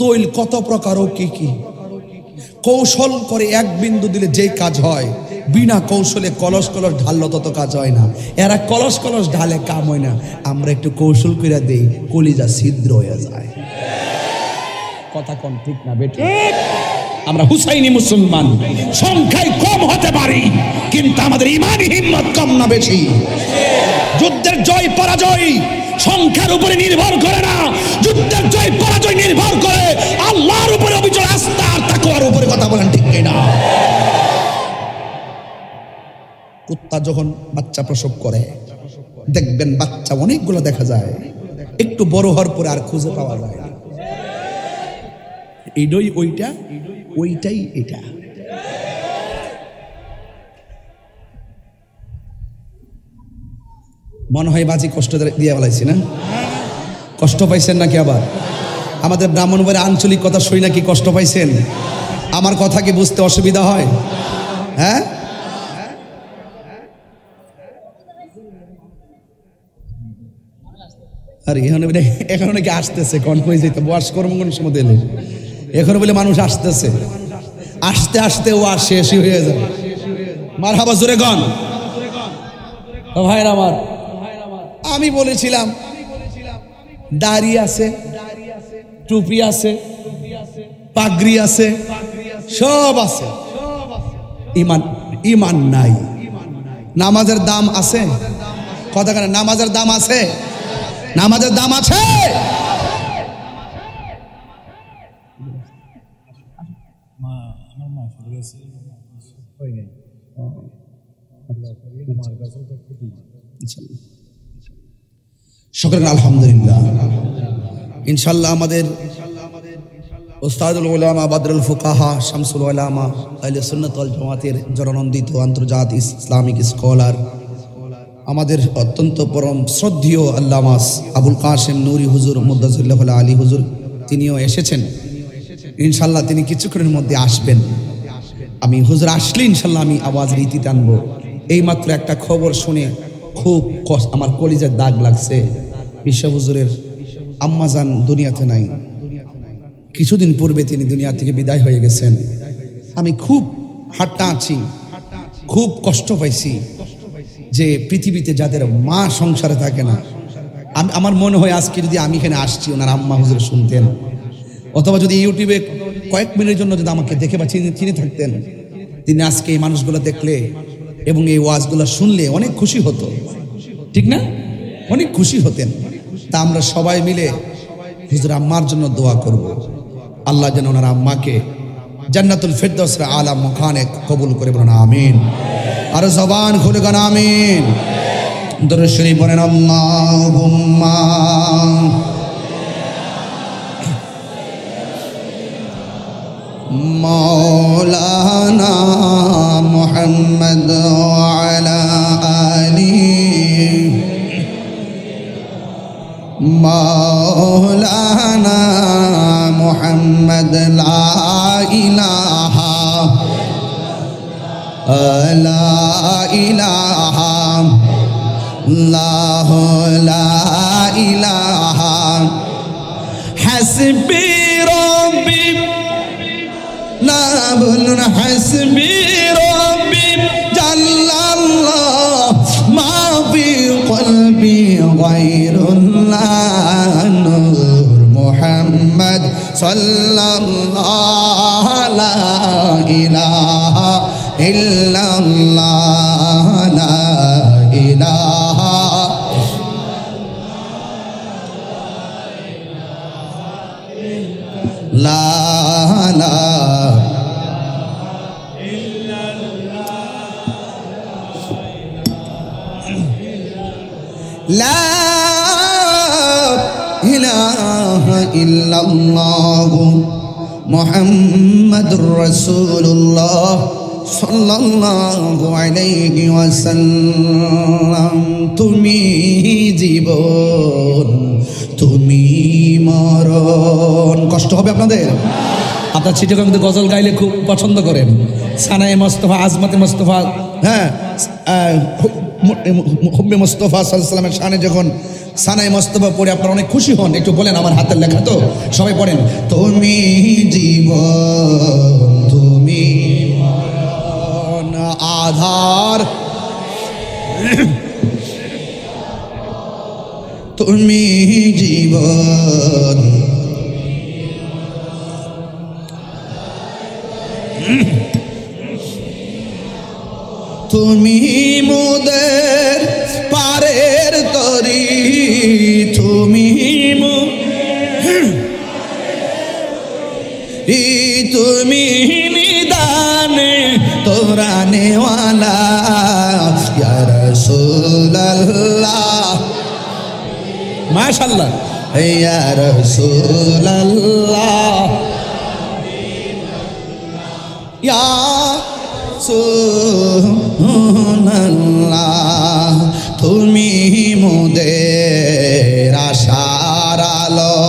[SPEAKER 1] তৈল কত প্রকার ও কি কি কৌশল করে এক বিন্দু দিলে যে কাজ হয়, বিনা কৌশলে কলস কলস ঢাললো তত কাজ হয় না। এরা কলস কলস ঢালে কাম হয় না, আমরা একটু কৌশল করে দেই, কলিজা ছিদ্র হয়ে যায়। কথা কোন ঠিক না বেটি? আমরা হুসাইনি মুসলমান, সংখ্যায় কম হতে পারি কিন্তু আমাদের ইমানি হিম্মত কম না বেশি? যুদ্ধের জয় পরাজয় সংখ্যার উপরে নির্ভর করে না, যুদ্ধের জয় পরাজয় নির্ভর করে আল্লাহর উপরে, অবিচল আস্থা আর তাকওয়ার উপরে। কথা বলেন ঠিক কিনা? কুত্তা যখন বাচ্চা প্রসব করে দেখবেন বাচ্চা অনেকগুলো দেখা যায়, একটু বড় হওয়ার পরে আর খুঁজে পাওয়া যায় না। এইটাই ওইটা, ওইটাই এটা। মনে হয় বাজি কষ্ট দিয়ে বলাইছি না? কষ্ট পাইছেন নাকি? আবার আমাদের ব্রাহ্মণবাড়ির আঞ্চলিক কথা শুই নাকি কষ্ট পাইছেন? আমার কথা কি বুঝতে অসুবিধা হয়? হ্যাঁ, আর এখন নাকি আসতেছে, কন হয়ে যেত বয়স কর্ম কোন সময় দিলে, এখন বলে মানুষ আসতেছে, আসতে আসতে ও আর শেষই হয়ে যাবে। মারহাবা জোরে গন ভাইরা আমার। আমি বলেছিলাম দাড়ি আছে, টুপি আছে, পাগড়ি আছে, সব আছে, ইমান ইমান নাই। নামাজের দাম আছে? কথা কেন? নামাজের দাম আছে? নামাজের দাম আছে? শুকরান আলহামদুলিল্লাহ। ইনশাআল্লাহ আমাদের উস্তাদুল উলামা বদরুল ফুকাহা শামসুল উলামা আহলে সুন্নাত ওয়াল জামাতের জননন্দিত আন্তর্জাতিক ইসলামিক স্কলার, আমাদের অত্যন্ত পরম শ্রদ্ধেয় আল্লামা আবুল কাসেম নুরি হুজুর মুদ্দাজিল্লাহ আলী হুজুর, তিনিও এসেছেন। ইনশাআল্লাহ তিনি কিছুক্ষণের মধ্যে আসবেন। আমি হুজুর আসলে ইনশাআল্লাহ আমি আওয়াজের ইতি টানবো। এইমাত্র একটা খবর শুনে খুব আমার কলিজার দাগ লাগছে। বিশ্ব হুজুরের আম্মাজান দুনিয়াতে নাই, কিছুদিন পূর্বে তিনি দুনিয়া থেকে বিদায় হয়ে গেছেন। আমি খুব হাট্টা আছি, খুব কষ্ট পাইছি যে পৃথিবীতে যাদের মা সংসারে থাকে না, আমার মনে হয় আজকে যদি আমি এখানে আসছি ওনার আম্মা হুজুর শুনতেন, অথবা যদি ইউটিউবে কয়েক মিনিটের জন্য যদি আমাকে দেখে বা চিনে থাকতেন, তিনি আজকে এই মানুষগুলো দেখলে এবং এই ওয়াজগুলো শুনলে অনেক খুশি হতো, ঠিক না? অনেক খুশি হতেন। তা আমরা সবাই মিলে হুজুর আম্মার জন্য দোয়া করব, আল্লাহ যেন ওনার আম্মাকে জান্নাতুল ফিরদৌসের আলা মুকানে কবুল করে, বলুন আমিন। আর জবান খুলে গান আমিন। দরুদ শরীফ পড়েন আল্লাহুম্মা মাওলানা মুহাম্মদ ওয়া আলা আলিহি মাওলানা মুহাম্মদ লা ইলাহা লা ইলাহা লা ইলাহা হাসবি রব্বি, না বলুন হাসবি রব্বি জাল্লাল্লাহ মা ফি কলবি গায়রুল্লাহ নূর মুহাম্মদ সাল্লাল্লাহু লা ইলাহা ইল্লাল্লাহ লা ইলাহা লা লা লা ইলাহা ইল্লাল্লাহ মুহাম্মাদুর রাসূলুল্লাহ সাল্লাল্লাহু আলাইহি ওয়াসাল্লাম। তুমি জীবন, তুমি মরণ। কষ্ট হবে আপনাদের? আপনার চিঠিটা কিন্তু গজল গাইলে খুব পছন্দ করেন। সানায়ে মোস্তফা, আজমতে মোস্তফা, হ্যাঁ হুব্বে মোস্তফা সাল্লাল্লাহু আলাইহি ওয়াসাল্লামের শানে যখন সানায়ে মোস্তফা পড়ে আপনারা অনেক খুশি হন। একটু বলেন, আমার হাতের লেখা তো, সবাই পড়েন। তুমি জীবন, তুমি আধার, তুমি জীবন, তুমি মোদের পারের তরি, তুমি তুমি নিদানে তোরানে ওয়ালা ইয়া রাসূলুল্লাহ, মাশাআল্লাহ ইয়া রাসূলুল্লাহ ইয়া রাসূলুল্লাহ। তুমি মোদের আশার আলো,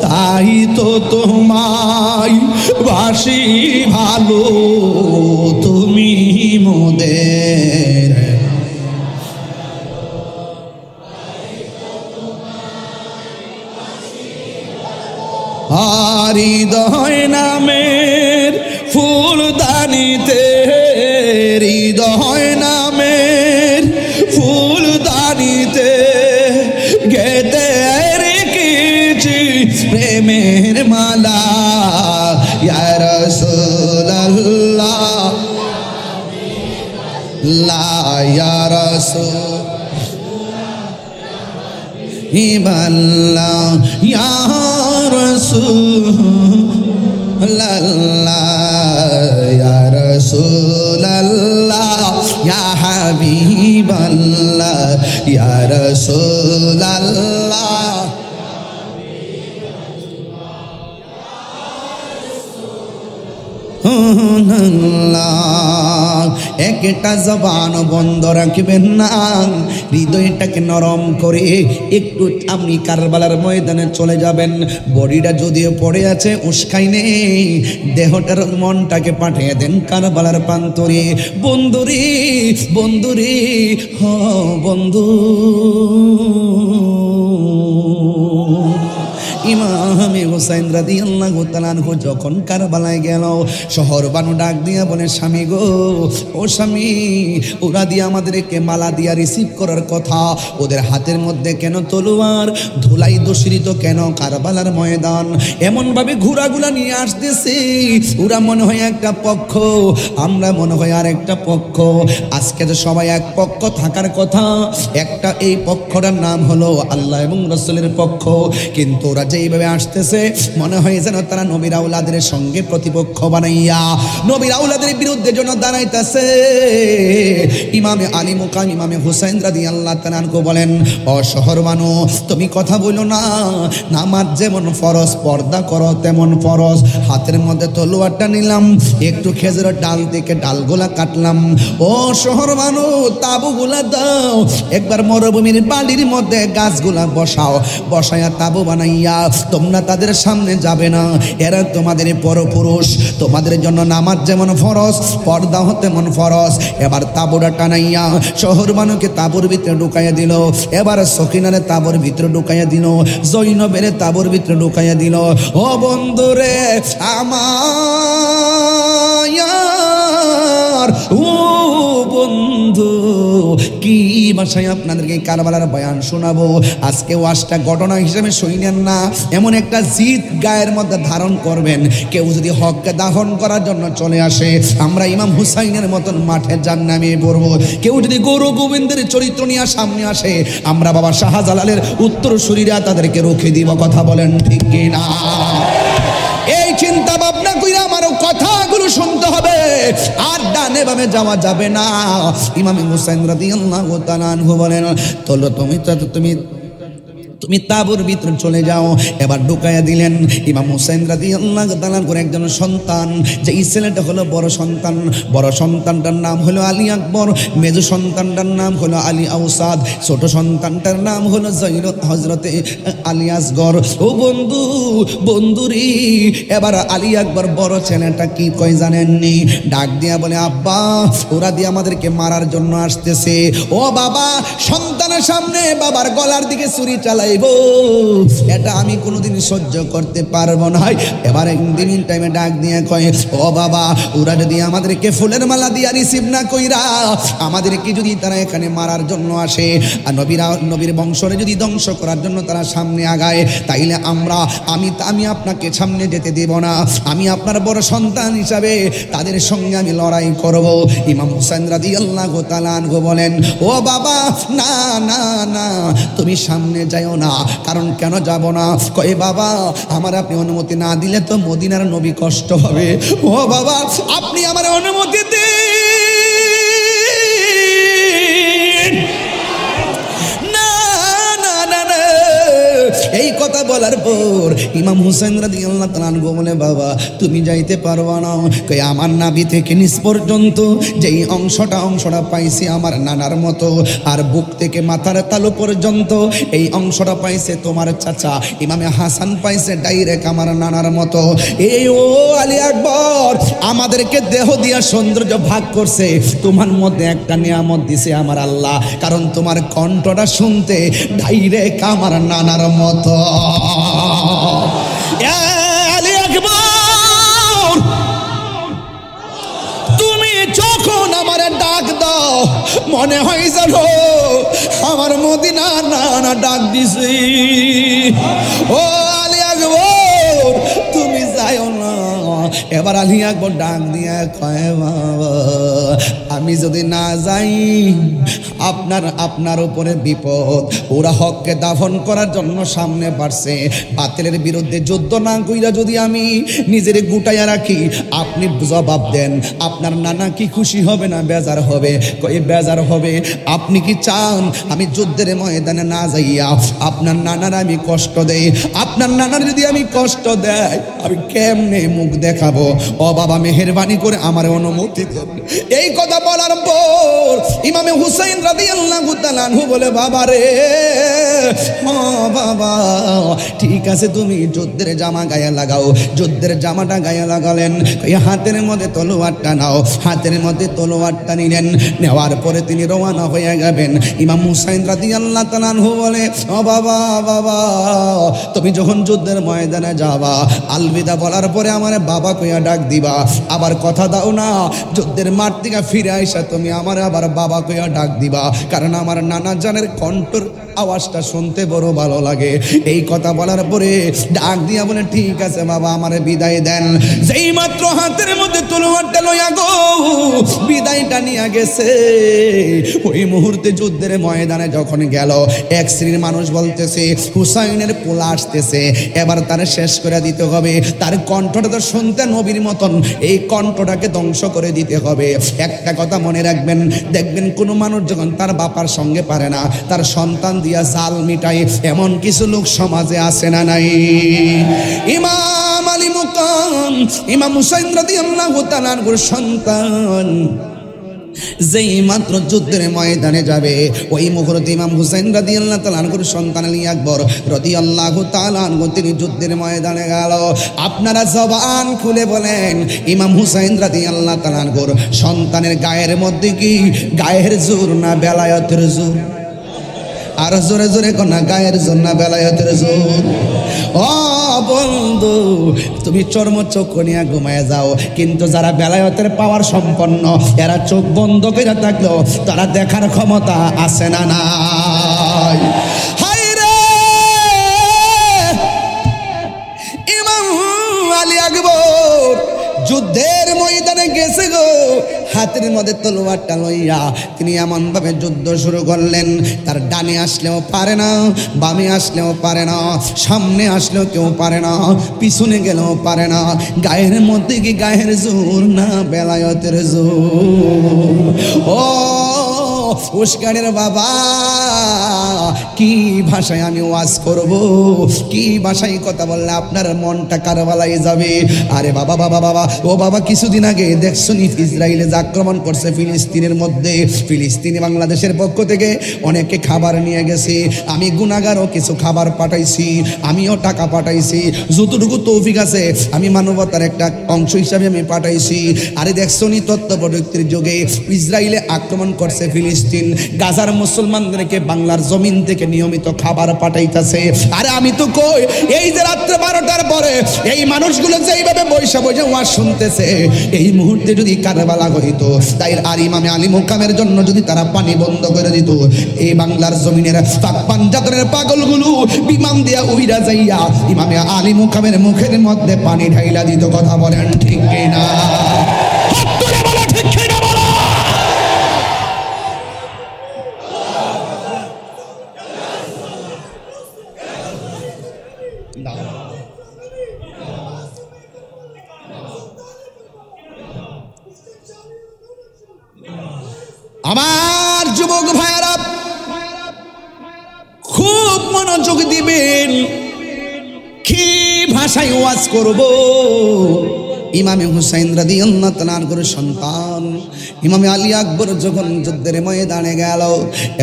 [SPEAKER 1] তাই তো তোমায় বাসি ভালো, তুমি মোদের হৃদয় নামের ফুলদানিতে, হৃদয় নামের ফুলদানিতে গেতে রেখেছি প্রেমের মালা ইয়া রাসূলুল্লাহ লা ইয়া রাসূলুল্লাহ ইয়া রাসূলুল্লাহ ইয়া রাসূলুল্লাহ ইয়া হাবিবাল্লাহ ইয়া রাসূলুল্লাহ। একটা জবান বন্ধ রাখবেন না, হৃদয়টাকে নরম করে একটু আপনি কারবালার ময়দানে চলে যাবেন। বডিটা যদিও পড়ে আছে, উস্কাই নেই, দেহটার মনটাকে পাঠিয়ে দেন কারবালার প্রান্তরে। বন্ধুরে বন্ধুরে হ বন্ধু, ইমামে হুসাইন রাদিয়াল্লাহু তাআলা আনহু যখন কারবালায় গেল, শহর বানু ডাক দিয়া বলে, স্বামী গো, ও স্বামী, ওরা দিয়ে আমাদেরকে মালা দিয়া রিসিভ করার কথা, ওদের হাতের মধ্যে কেন তলোয়ার, ধুলাই দূষিত কেন কারবালার ময়দান, এমন ভাবে ঘোড়াগুলা নিয়ে আসতেছে, ওরা মনে হয় একটা পক্ষ, আমরা মনে হয় আর একটা পক্ষ। আজকে তো সবাই এক পক্ষ থাকার কথা, একটা এই পক্ষটার নাম হলো আল্লাহ এবং রাসূলের পক্ষ, কিন্তু ওরা যেইভাবে আসতেছে মনে হয় যেন তারা নবীর আওলাদের সঙ্গে প্রতিপক্ষ বানাইয়া নবীর আওলাদের বিরুদ্ধে যেন দাঁড়াইতেছে। ইমামে আলী মুকাম ইমামে হুসাইন রাদিয়াল্লাহু তাআলা আনহু বলেন, ও শহর বানু, তুমি কথা বলো না, নামাজ যেমন ফরজ পর্দা করো তেমন ফরজ। হাতের মধ্যে তলোয়ারটা নিলাম, একটু খেজুরের ডাল থেকে ডালগুলা কাটলাম। ও শহর বানু, তাবুগুলা দাও, একবার মরুভূমির বালির মধ্যে গাছগুলা বসাও, বসায়া তাবু বানাইয়া তোমরা তাদের সামনে যাবে না, এরা তোমাদের পরপুরুষ, তোমাদের জন্য নামাজ যেমন ফরজ পর্দা তেমন ফরজ। এবার তাবুটা টানাইয়া শহর বানুকে তাবুর ভিতরে ঢুকাইয়া দিল, এবার সকিনারে তাবুর ভিতরে ঢুকাইয়া দিল, জৈনবের তাবুর ভিতরে ঢুকাইয়া দিল। ও বন্ধুরে আমার, ও বন্ধু, কি ভাষায় আপনাদেরকে কারবালার বয়ান শোনাবো। আজকে ওয়াজটা ঘটনা হিসেবে শুনেন না, এমন একটা জিদ গায়ের মধ্যে ধারণ করবেন। কেউ যদি হককে দাফন করার জন্য চলে আসে, আমরা ইমাম হুসাইনের মতন মাঠে জান্নামে পড়ব। কেউ যদি গৌর গোবিন্দের চরিত্র নিয়ে সামনে আসে, আমরা বাবা শাহজালালের উত্তরসূরিরা তাদেরকে রুখে দিব। কথা বলেন ঠিক কিনা? এই চিন্তা ভাবনা কইরা আমারও কথাগুলো শুনতে হবে, আর ডানে বামে যাওয়া যাবে না। ইমাম হুসাইন রাদিয়াল্লাহু তাআলা আনহু বলেন, চলো তুমি তাবুর ভিতরে চলে যাও। এবার ঢুকাইয়া দিলেন। ইমাম হুসাইন রাদিয়াল্লাহু তাআলা করে একজন সন্তান, যে এই ছেলেটা হলো বড় সন্তান, বড় সন্তানটার নাম হলো আলী আকবর, মেজো সন্তানটার নাম হলো আলী আউসাদ, ছোট সন্তানটার নাম হলো হযরতে আলী আসগর। ও বন্ধু, বন্ধুরি, এবার আলী আকবর বড় ছেলেটা কি কয় জানেননি? ডাক দিয়া বলে, আব্বা, ওরা দিয়ে আমাদেরকে মারার জন্য আসতেছে। ও বাবা, সন্তানের সামনে বাবার গলার দিকে ছুরি চালাই, এটা আমি কোনোদিন সহ্য করতে পারবো না। এবার একদিন টাইমে ডাক দিয়ে কয়, ও বাবা, ওরা যদি আমাদেরকে ফুলের মালা দিয়া রিসিভ না কইরা আমাদেরকে যদি তারা এখানে মারার জন্য আসে, আর নবীর বংশরে যদি ধ্বংস করার জন্য তারা সামনে আগায়, তাইলে আমি আপনাকে সামনে যেতে দেব না। আমি আপনার বড় সন্তান হিসাবে তাদের সঙ্গে আমি লড়াই করব। ইমাম হুসাইন রাদিয়াল্লাহু তাআলা আনহু বলেন, ও বাবা, না না না, তুমি সামনে যাও না। কারণ কেন যাব না? কয়, বাবা, আমার আপনি অনুমতি না দিলে তো মদিনার নবী কষ্ট হবে। ও বাবা, আপনি আমার অনুমতি দিন। না না না না, এই কথা বলার পর ইমাম হুসাইন রাদিয়াল্লাহু তাআলা আনহু বলে, বাবা, তুমি যাইতে পারবা না। কই, আমার নাভি থেকে নিচ পর্যন্ত যেই অংশটা পাইছি আমার নানার মতো, আর বুক থেকে মাথার তালু পর্যন্ত এই অংশটা পাইছে তোমার চাচা ইমামে হাসান পাইছে ডাইরেক্ট আমার নানার মতো। এই ও আলী আকবর, আমাদেরকে দেহ দিয়া সৌন্দর্য ভাগ করছে, তোমার মধ্যে একটা নিয়ামত দিছে আমার আল্লাহ, কারণ তোমার কণ্ঠটা শুনতে ডাইরেক্ট আমার নানার মতো। আলী আকবর, তুমি যখন আমার ডাক দাও মনে হয় জানো আমার মদিনা নানা ডাক দিছে। ও আলী আকবর, তুমি যাও না। এবার আলী আকবর ডাক দিয়া কয়, বাবা, আমি যদি না যাই আপনার উপরে বিপদ। ওরা হককে দাফন করার জন্য সামনে বাড়ছে, বাতিলের বিরুদ্ধে যুদ্ধ না কইরা যদি আমি নিজের গুটাইয়া রাখি, আপনি জবাব দেন, আপনার নানা কি খুশি হবে না বেজার হবে? কই, বেজার হবে। আপনি কি চান আমি যুদ্ধের ময়দানে না যাইয়া আপনার নানার আমি কষ্ট দেই? আপনার নানার যদি আমি কষ্ট দেয় আমি কেমনে মুখ দেখাবো? ও বাবা, মেহেরবানি করে আমার অনুমতি দেন। এই কথা বলার পর ইমামে হুসাইন রাদিয়াল্লাহু তাআলা আনহু বলে, বাবা রে, ও বাবা, ঠিক আছে, তুমি যুদ্ধের জামা গায়ে লাগাও। যুদ্ধের জামাটা গায়ে লাগালেন, এই হাতের মধ্যে তলোয়ারটা নাও। হাতের মধ্যে তলোয়ারটা নিলেন, নেওয়ার পরে তিনি রওনা হয়ে যাবেন। ইমাম হুসাইন রাদিয়াল্লাহু তাআলা আনহু বলে, ও বাবা, বাবা, তুমি যখন যুদ্ধের ময়দানে যাবা, আলবিদা বলার পরে আমার বাবা কইয়া ডাক দিবা। আবার কথা দাও না, যুদ্ধের মাঠ থেকে ফিরে আইসা তুমি আমার আবার বাবা কইয়া ডাক দিবা, কারণ আমার নানা জানের কণ্ঠর আওয়াজটা শুনতে বড় ভালো লাগে। এই কথা বলার পরে ডাক দিয়া বলে, ঠিক আছে বাবা, আমারে বিদায় দেন। যেই মাত্র হাতের মধ্যে তলোয়ারটা লইয়া গো বিদায়টা নিয়ে গেছে, ওই মুহূর্তে যুদ্ধের ময়দানে যখন গেল, এক শ্রেণীর মানুষ বলতেছে হুসাইনের পোলা আসতেছে, এবার তার শেষ করে দিতে হবে। তার কণ্ঠটা তো শুনতে নবীর মতন, এই কণ্ঠটাকে ধ্বংস করে দিতে হবে। একটা কথা মনে রাখবেন, দেখবেন কোনো মানুষ যখন তার বাবার সঙ্গে পারে না, তার সন্তান দিয়া জাল মিটায়, এমন কিছু লোক সমাজে আছে না নাই? ইমাম আলী মুকাম, ইমাম হুসাইন রাদিয়াল্লাহু তাআলা আনহুর সন্তান যেই মাত্র যুদ্ধের ময়দানে যাবে, ওই মুহূর্তে ইমাম হুসাইন রাদিয়াল্লাহু তাআলা আনহুর সন্তান আলী আকবর রাদিয়াল্লাহু তাআলা আনহু তিনি যুদ্ধের ময়দানে গেল। আপনারা জবান খুলে বলেন, ইমাম হুসাইন রাদিয়াল্লাহু তাআলা আনহুর সন্তানের গায়ের মধ্যে কি গায়ের জোর না বেলায়েতের জোর? আর জোরে জোরে কোন গায়ের জোর না বেলায়েতের জোর? ও বন্ধু, তুমি চর্ম চোখ নিয়ে ঘুমায় যাও, কিন্তু যারা বেলায়েতের পাওয়ার সম্পন্ন, এরা চোখ বন্ধ করে থাকলেও তারা দেখার ক্ষমতা আছে না নাই? হায় রে, ইমাম আলী আকবর যুদ্ধের ময়দানে গেছে গো, হাতের মধ্যে তলোয়ারটা লইয়া তিনি এমন ভাবে যুদ্ধ শুরু করলেন, তার ডানে আসলেও পারে না, বামে আসলেও পারে না, সামনে আসলেও কেউ পারে না, পিছনে গেলেও পারে না। গায়ের মধ্যে কি গায়ের জোর না বেলায়েতের জোর? ও উস্কানের বাবা, কি ভাষায় আমি ওয়াজ করব, কি ভাষায় কথা বললে আপনার মনটা কারবালাই যাবে? আরে বাবা, বাবা, বাবা, ও বাবা, কিছুদিন আগে দেখছো নি ইসরায়েলে যে আক্রমণ করছে ফিলিস্তিনের মধ্যে, ফিলিস্তিনি বাংলাদেশের পক্ষ থেকে অনেকে খাবার নিয়ে গেছে। আমি গুনাহগারও কিছু খাবার পাঠাইছি, আমিও টাকা পাঠাইছি, যতটুকু তৌফিক আছে আমি মানবতার একটা অংশ হিসাবে আমি পাঠাইছি। আরে দেখছো নি তথ্য প্রযুক্তির যুগে ইসরায়েলে আক্রমণ করছে ফিলিস্তিন, গাজার মুসলমানদেরকে বাংলার জমিন থেকে নিয়মিত খাবার পাঠাইতেছে। আরে আমি তো কই, এই যে রাত্রে 12টার পরে এই মানুষগুলো যেইভাবে বৈশা বৈশা ওয়াজ শুনতেছে, এই মুহূর্তে যদি কারবালা হইতো, তাই আর ইমামে আলী মুকামের জন্য যদি তারা পানি বন্ধ করে দিত, এই বাংলার জমিনের পাক পাঞ্জাতনের পাগলগুলো বিমান দিয়া উইরা যাইয়া ইমামে আলী মুকামের মুখের মধ্যে পানি ঢাইলা দিত। কথা বলেন ঠিক কিনা? ঠিক কিনা বলো? আমার যুবক ভাইয়েরা খুব মনোযোগ দিবেন, কি ভাষায় ওয়াজ করব। ইমামে হুসাইন রাদিয়াল্লাহু তাআলা আনহুর সন্তান ইমামে আলী আকবর যখন যুদ্ধের ময়দানে গেল,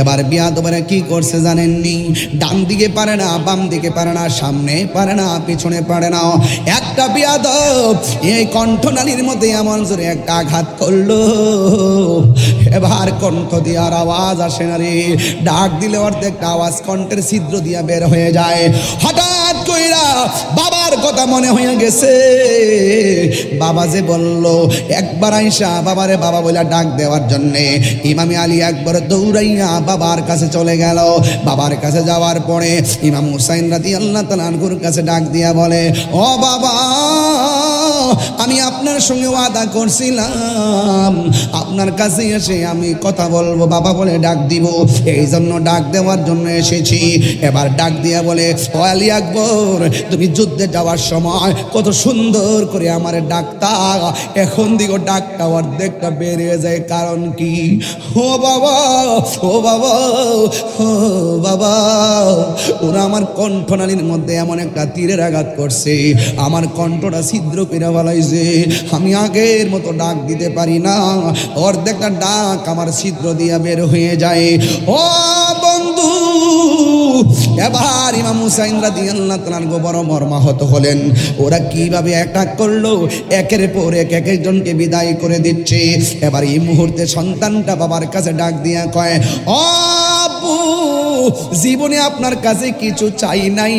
[SPEAKER 1] এবার বিয়াদবেরা কি করছে জানেননি? ডান দিকে পারে না, বাম দিকে পারে না, সামনে পারে না, পিছনে পারে না। একটা বিয়াদব এই কণ্ঠনালীর মধ্যে এমন জোরে একটা আঘাত করলো, এবার কণ্ঠ দিয়ে আর আওয়াজ আসে না রে। ডাক দিলে অর্ধেকটা আওয়াজ কণ্ঠের ছিদ্র দিয়ে বের হয়ে যায়। হঠাৎ কইরা বাবার কথা মনে হয়ে গেছে। বাবা যে বলল, একবার আইসা বাবারে বাবা বলে ডাক দেওয়ার জন্যে ইমামে আলী আকবর দৌড়াইয়া বাবার কাছে চলে গেল। বাবার কাছে যাওয়ার পরে ইমাম হুসাইন রাদিয়াল্লাহু তাআলা আনহুর কাছে ডাক দিয়া বলে, ও বাবা, আমি আপনার সঙ্গে ওয়াদা করছিলাম আপনার কাছে এসে আমি কথা বলবো, বাবা বলে ডাক দিব, এই জন্য ডাক দেওয়ার জন্য এসেছি। এবার ডাক দিয়া বলে, ও আলী আকবর, তুমি যুদ্ধে যাওয়ার সময় কত সুন্দর করে আমার ডাকতা, এখন দিকে ডাকটা অর্ধেকটা বেরিয়ে যায়। কারণ কি? ও বাবা, ও বাবা, ও বাবা, ওরা আমার কণ্ঠনালীর মধ্যে এমন একটা তীরের আঘাত করছে, আমার কণ্ঠটা ছিদ্র করে ফেলাইছে। আমি আগের মতো ডাক দিতে পারি না, অর্ধেকটা ডাক আমার ছিদ্র দিয়ে বের হয়ে যায়। ও বন্ধু, এবার ইমাম হুসাইন রাদিয়াল্লাহু তাআলা বড় মর্মাহত হলেন। ওরা কিভাবে অ্যাটাক করলো, একের পর এক এক একজনকে বিদায় করে দিচ্ছে। এবার এই মুহূর্তে সন্তানটা বাবার কাছে ডাক দিয়া কয়, ও আব্বু, জীবনে আপনার কাছে কিছু চাই নাই,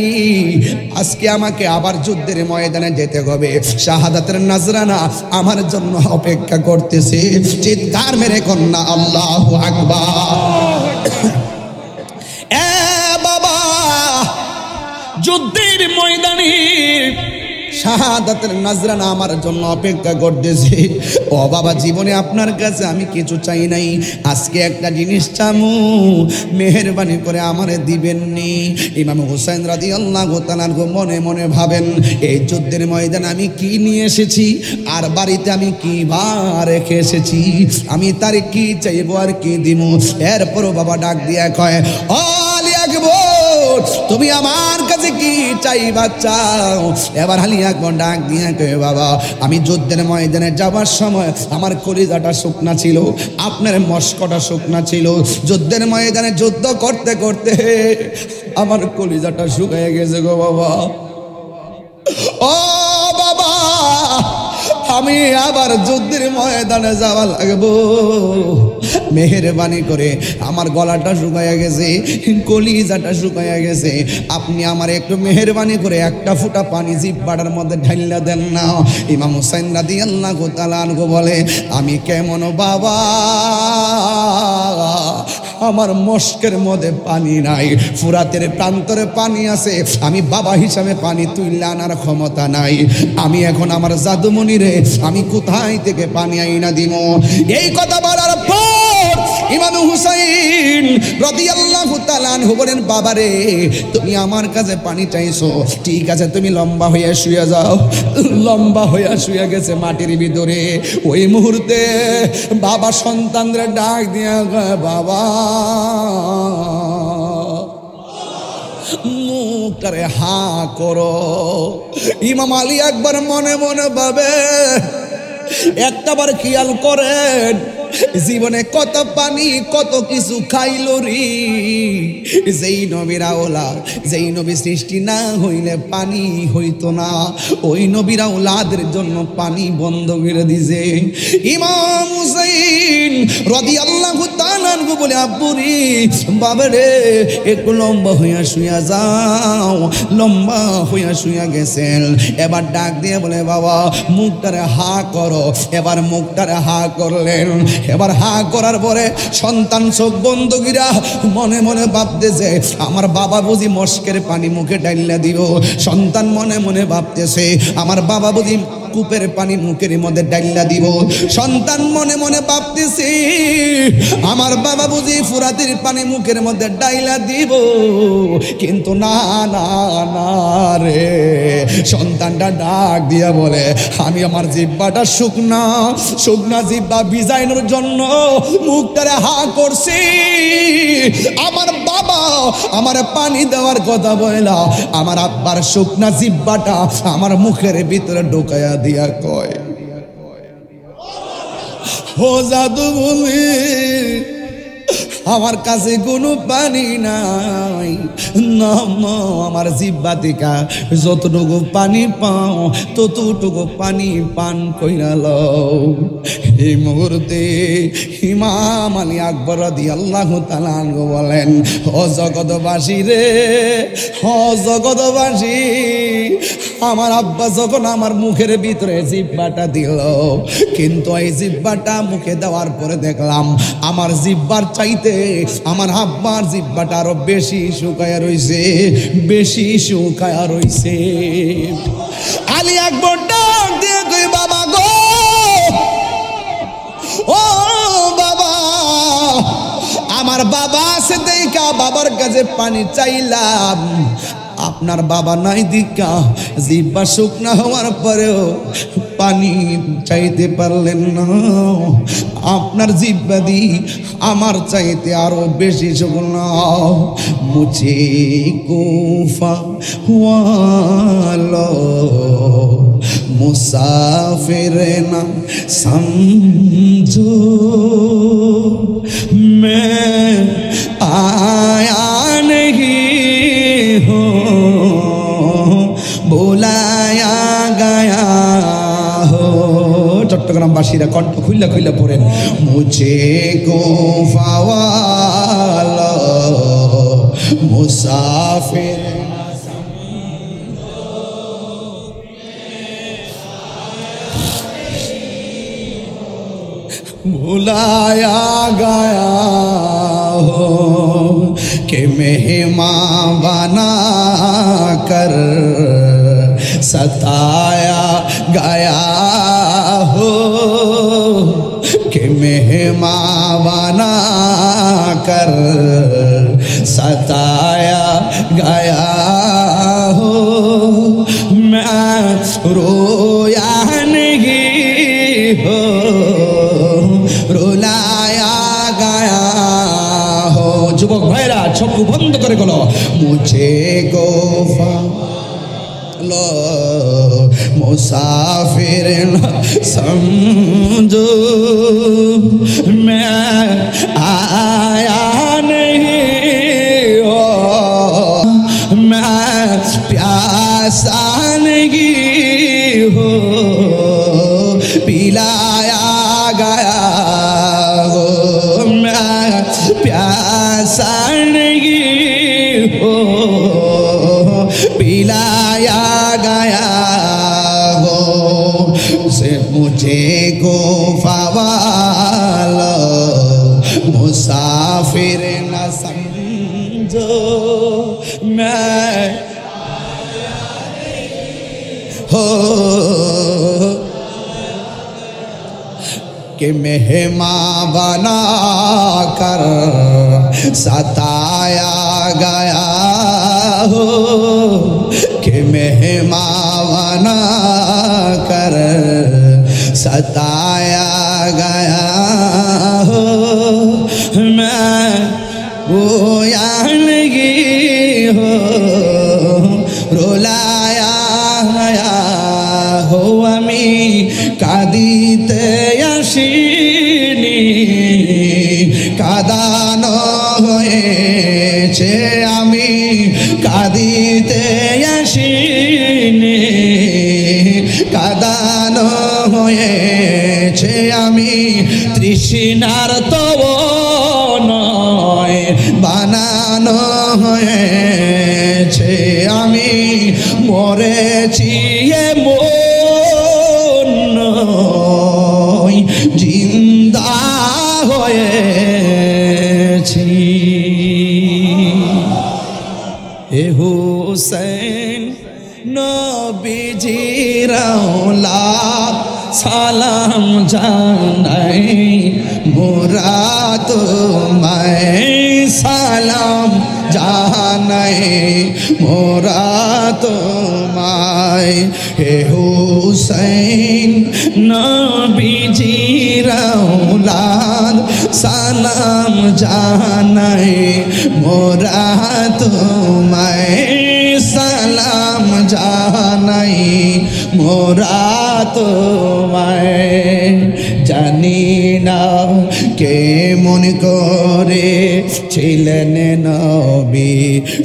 [SPEAKER 1] আজকে আমাকে আবার যুদ্ধের ময়দানে যেতে হবে, শাহাদাতের নাজরানা আমার জন্য অপেক্ষা করতেছে। চিৎকার মেরে কন্যা আল্লাহু আকবার। বাবা, যুদ্ধের ময়দানে শাহাদাতের নাজরানা আমার জন্য অপেক্ষা করতেছে। ও বাবা, জীবনে আপনার কাছে আমি কিছু চাই নাই, আজকে একটা জিনিস চামু, মেহেরবানি করে আমারে দিবেননি। ইমাম হুসাইন রাদিয়াল্লাহু তাআলা মনে মনে ভাবেন, এই যুদ্ধের ময়দানে আমি কি নিয়ে এসেছি, আর বাড়িতে আমি কি রেখে এসেছি, আমি তার কি চাইবো আর কি দিব। এরপরও বাবা ডাক দিয়া কয়, ও আলী আকবর, তুমি আমার কাছে কি চাইবা চাও। এবার আলী আকবর ডাক দিয়া কয়, বাবা, আমি যুদ্ধের ময়দানে যাবার সময় আমার কলিজাটা শুকনা ছিল, আপনার মস্কটা শুকনা ছিল। যুদ্ধের ময়দানে যুদ্ধ করতে করতে আমার কলিজাটা শুকিয়ে গেছে গো বাবা। ও বাবা, আমি আবার যুদ্ধের ময়দানে যাওয়া লাগবো, মেহেরবানি করে, আমার গলাটা শুকাইয়া গেছে, কলিজাটা শুকাইয়া গেছে, আপনি আমার একটু মেহেরবানি করে একটা ফুটা পানি জিহ্বার মধ্যে ঢাইলা দেন না। ইমাম হুসাইন রাদিয়াল্লাহু তাআলা আনহু বলে, আমি কেমন বাবা, আমার মস্কের মধ্যে পানি নাই, ফুরাতের প্রান্তরে পানি আছে, আমি বাবা হিসাবে পানি তুইলে আনার ক্ষমতা নাই। আমি এখন আমার জাদুমণিরে আমি কোথায় থেকে পানি আইনা দিব। এই কথা বলার পর ইমাম হুসাইন রাদিয়াল্লাহু তাআলা আনহু বলেন, বাবা রে, তুমি আমার কাছে পানি চাইছো, ঠিক আছে, তুমি লম্বা হইয়া শুয়ে যাও। লম্বা হইয়া শুয়ে গেছে মাটির ভিতরে। ওই মুহূর্তে বাবা সন্তানদের ডাক দিয়া কয়, বাবা, মুখটারে হা করো। ইমাম আলী একবার মনে মনে ভাবে, একটাবার খেয়াল করেন, জীবনে কত পানি কত কিছু খাইলো রে। যেই নবীর আওলাদ, যেই নবী সৃষ্টি না হইলে পানি হইতো না, ওই নবীর আওলাদের জন্য পানি বন্ধ করে দিছে। ইমাম হুসাইন রাদিয়াল্লাহু তাআলা আনহু বলে, আব্বু রে, বাবা রে, একটু লম্বা হইয়া শুইয়া যাও। লম্বা হইয়া শুইয়া গেছেন। এবার ডাক দিয়ে বলে, বাবা, মুখটারে হা করো। এবার মুখটারে হা করলেন। এবার হা করার পরে সন্তান চোখ বন্ধ কইরা মনে মনে ভাবতেছে, আমার বাবা বুঝি মস্কের পানি মুখে ডাইলা দিব। সন্তান মনে মনে ভাবতেছে, আমার বাবা বুঝি কূপের পানি মুখের মধ্যে ডাইলা দিব। সন্তান মনে মনে ভাবতেছে, আমার বাবা বুঝি ফুরাতের পানি মুখের মধ্যে ডাইলা দিব। কিন্তু না না না রে, সন্তানটা ডাক দিয়া বলে, আমি আমার জিহ্বাটা শুকনা শুকনা জিহ্বা ভিজাইনোর জন্য মুখটারে হা করছি। আমার বাবা আমার পানি দেওয়ার কথা বলা, আমার আব্বার শুকনা জিহ্বাটা আমার মুখের ভিতরে ঢোকায়া দিয়া কয়, ও জাদু বলি, আমার কাছে কোনো পানি নাই, আমার জিহ্বা থেকে যতটুকু পানি পাও ততটুকু পানি পান কইরা লও। এই মুহূর্তে ইমাম আলী আকবর রাদিয়াল্লাহু তাআলা আনহু বলেন, ও জগৎবাসী রে, ও জগৎবাসী, আমার আব্বা যখন আমার মুখের ভিতরে জিহ্বাটা দিল, কিন্তু এই জিহ্বাটা মুখে দেওয়ার পরে দেখলাম আমার জিহ্বার চাইতে আমার আব্বার জিহ্বাটা আরো বেশি শুকায়া রইছে, বেশি শুকায়া রইছে। আলী আকবর ডাক দিয়ে কই, বাবা গো, ও বাবা, আমার বাবা আছে দেখা বাবার কাছে পানি চাইলাম, আপনার বাবা নাই দিকা জিহ্বা শুকনা হওয়ার পরেও পানি চাইতে পারলেন না। আপনার জিহ্বা দি আমার চাইতে আরো বেশি শুকনা। মুঝে কুফা ওয়ালো मुसाफिर ना समझो मैं आया नहीं हूँ बुलाया गया हो। চট্টগ্রামবাসীরা কণ্ঠ খুইলা খুইলা পড়েন মুঝে কুফা ওয়ালো মুসাফির बुलाया गया हो कि मेहमान बना कर सताया गया हो कि मेहमान बना कर सताया गया हो। मैं रोया नहीं हो रुलाया गया हो। যুবক ভাইরা চক্ষু বন্ধ করে গেল মুঝে গোফা लो मुसाफिर न समझो मैं आया नहीं हो मैं प्यासा नहीं हो पिलाया गया हो मैं प्यासा नहीं हो पिलाया गया हो से मुझे गुफा वाला मुसाफिर न समझो मैं हो कि मेहमान बना कर सताया गया हो कि मेहमान बना कर सताया गया हो मैं रोया नहीं हो रुलाया गया हो আমি কাঁদিতে আসিনি কাঁদানো হয়েছে আমি কাঁদিতে আসিনি কাঁদানো হয়েছে আমি তৃষ্ণার তব নয় বানানো হয়েছে আমি মরেছি জিন্দা হয়েছি হে হুসেন নবীজির औलाद সালাম জানাই মোরা তোমায় সালাম জানাই মোরা তোমায় হে হুসেন নবীজির औलाद সালাম জানাই মোরা তোমায় সালাম জানাই মোরা তোমায় জানি না কেমন করে ছিলেন নবী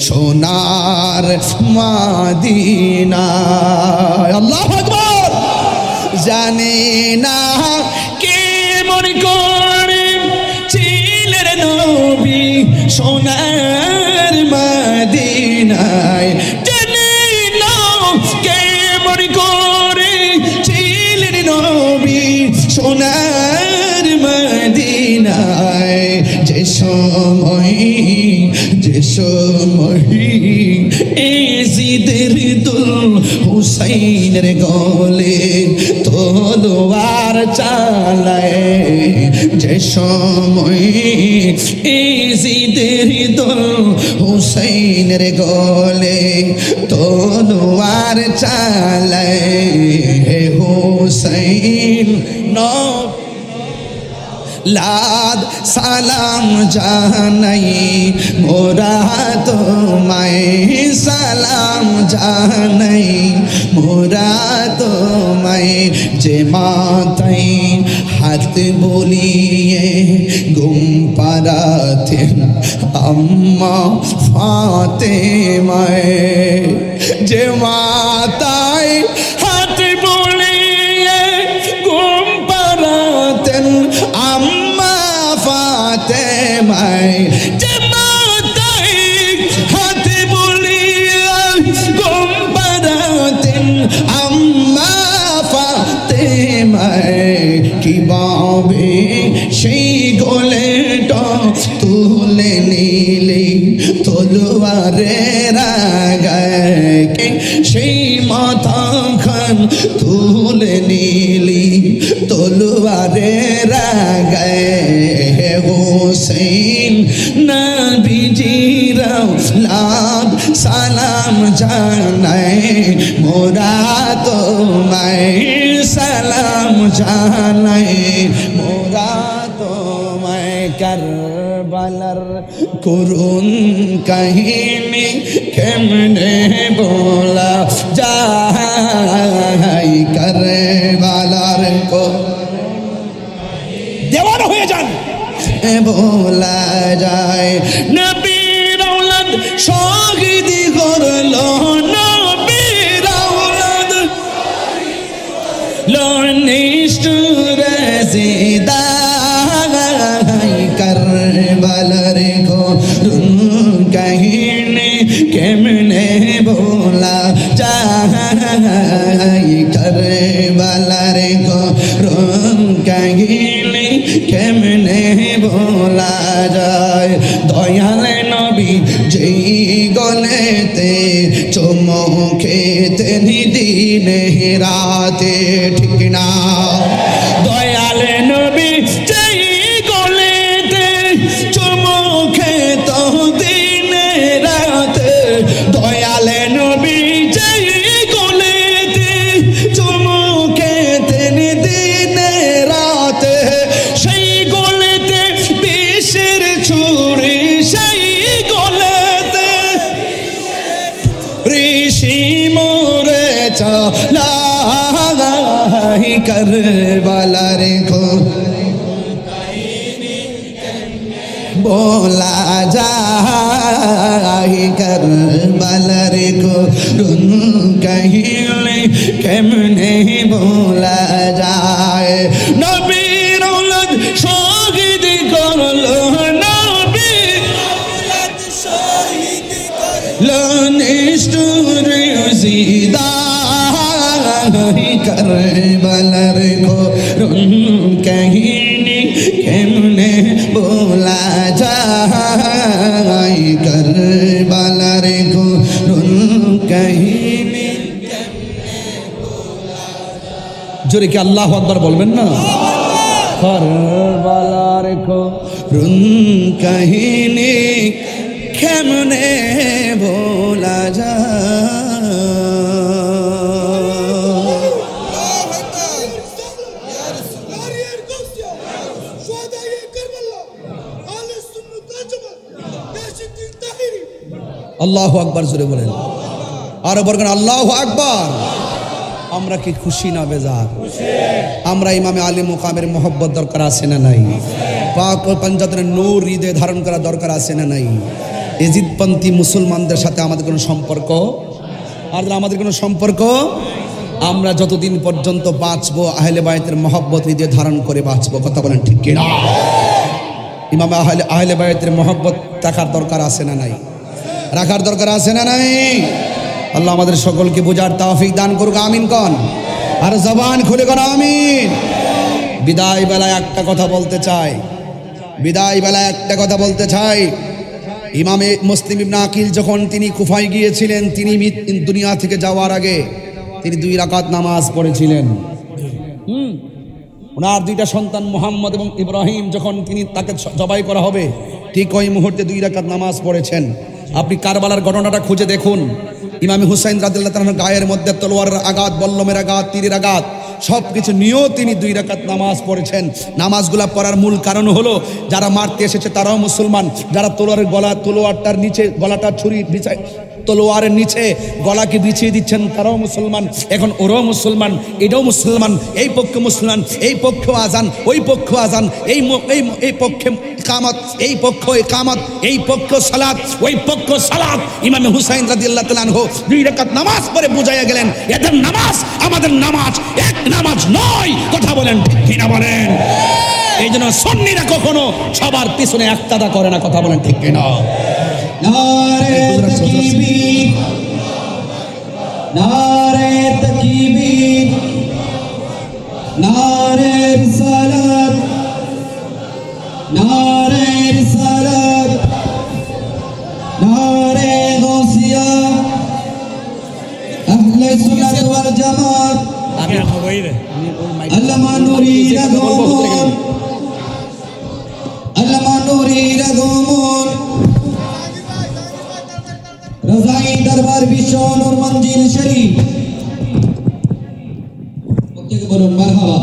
[SPEAKER 1] সোনার মদিনায় আল্লাহু আকবার জানি না কেমন করে ছিলেন নবী সোনার মদিনায় জানি না কেমন করে ছিলেন নবী সোনার মদিনায় যে সময় এজিদের দুল হুসাইনের গলে তলোয়ার চালায় যে সময় এজিদের দুল হুসাইনের গলে তলোয়ার চালায় হুসাইন লাদ সালাম জানাই মোরা তোমায় সালাম জানাই মোরা তোমায় যে মাথায় হাত বলিয়ে ঘুম পাড়াতেন আম্মা ফাতেমায় যে মাথায় হাত বলিয়ে ঘুম পাড়াতেন আম্মা ফাতেমায় যে মাথায় হাত বলিয়ে ঘুম পাড়াতেন আম্মা ফাতেমায় কিভাবে সেই গোলেটা তুলে নিলে তলোয়ারের আগায় সেই মাথা খান তুলে নিলি তলোয়ারের আগায় হোসেন নবীজির লাদ সালাম জানাই মোরা তোমায় সালাম জানাই মোরা তোমায় কারবালার করুন কাহিনী কেমনে বলা যায় কারবালার দেওয়ানা হয়ে যান বলা যায় নবীর আওলাদ শহীদ করলো নবীর আওলাদ নিষ্ঠুর জিদাই কারবালার করুন কাহিনী কেমনে বলা যায় কারবালার করুন কাহিনী কেমনে বলা যায় দয়াল নবী যেই গলেতে চমকেতে দিনে রাতে ঠিক না দয়াল নবী যেই গলেতে চমকেত দিনে রাতে দয়াল নবী যেই গলেতে চমকেতে দিনে রাতে সেই গলেতে বিষের ছুরি সেই গলেতে ঋষি মোরে চালাই কারবালার बोला जाए करबलार করুন কাহিনী কেমনে বলা যায় নবীর আওলাদ শহীদ করলো নবীর আওলাদ শহীদ করলো নিষ্ঠুর জিদাই করবলার করুন কাহিনী কেমনে বলা যায় করবলার করুন কাহিনী জোরে কি আল্লাহু আকবার বলবেন না করবলার করুন কাহিনী কেমনে বলা যায় আল্লাহু আকবার জোরে বলেন আর বলবেন আল্লাহু আকবার আমরা কি খুশি না বেজার আমরা ইমামে আলী মুকামের মোহব্বত দরকার আছে না নাই পাক ও পাঞ্জাতের নূর হৃদয়ে ধারণ করা দরকার আছে না নাই এজিদপন্থী মুসলমানদের সাথে আমাদের কোনো সম্পর্ক আর আমাদের কোনো সম্পর্ক আমরা যতদিন পর্যন্ত বাঁচবো আহলে বায়তের মোহব্বত হৃদয়ে ধারণ করে বাঁচবো কথা বলেন ঠিক কি না ইমাম আহলে বায়তের মোহব্বত রাখার দরকার আছে না নাই রাখার দরকার আছে না নাই আল্লাহ আমাদের সকলকে বোঝার তৌফিক দান করুক আমিন কোন আর জবান খুলে কোন আমিন বিদায় বেলায় একটা কথা বলতে চাই ইমামে মুসলিম ইবনে আকিল যখন তিনি কুফায় গিয়েছিলেন, তিনি দুনিয়া থেকে যাওয়ার আগে তিনি 2 রাকাত নামাজ পড়েছিলেন। ওনার 2টা সন্তান মুহাম্মদ এবং ইব্রাহিম যখন তাকে জবাই করা হবে, ঠিক ওই মুহূর্তে 2 রাকাত নামাজ পড়েছেন। আপনি কারবালার ঘটনাটা খুঁজে দেখুন। ইমাম হুসাইন রাদিয়াল্লাহু তাআলার গায়ের মধ্যে তলোয়ারের আঘাত, বল্লমের আঘাত, তীরের আঘাত সবকিছু নিয়েও তিনি 2 রাকাত নামাজ পড়েছেন। নামাজগুলা পড়ার মূল কারণ হলো যারা মারতে এসেছে তারাও মুসলমান, যারা তলোয়ারটার নিচে গলাটা ছুরি বিছায় তলোয়ারের নিচে গলাকে বিছিয়ে দিচ্ছেন তারাও মুসলমান। এখন ওরাও মুসলমান, এটাও মুসলমান, এই পক্ষে মুসলমান, এই পক্ষ আজান, ওই পক্ষ আজান, এই পক্ষে কামত, এই পক্ষ কামত, এই পক্ষ সালাত, ওই পক্ষ সালাত। ইমাম হুসাইন রাদিয়াল্লাহু তাআলা আনহু 2 রাকাত নামাজ পড়ে বুঝাইয়া গেলেন, এদের নামাজ আমাদের নামাজ এক নামাজ নয়। কথা বলেন ঠিক কিনা বলেন? এই জন্য সুন্নিরা কখনো সবার পিছনে একতাদা করে না। কথা বলেন ঠিক কিনা?
[SPEAKER 3] নারে তাকবীর, নারে তাকবীর, নারে রিসালাত, নারে রিসালাত, নারে গাউসিয়া, আহলে সুন্নাত ওয়াল জামাত। আল্লামা নুরি রাগমন, আল্লামা নুরি রাগমন, রজাই দরবার বিশ্ব নূর মঞ্জিল শরীফ। প্রত্যেকে বলুন মারহাবা।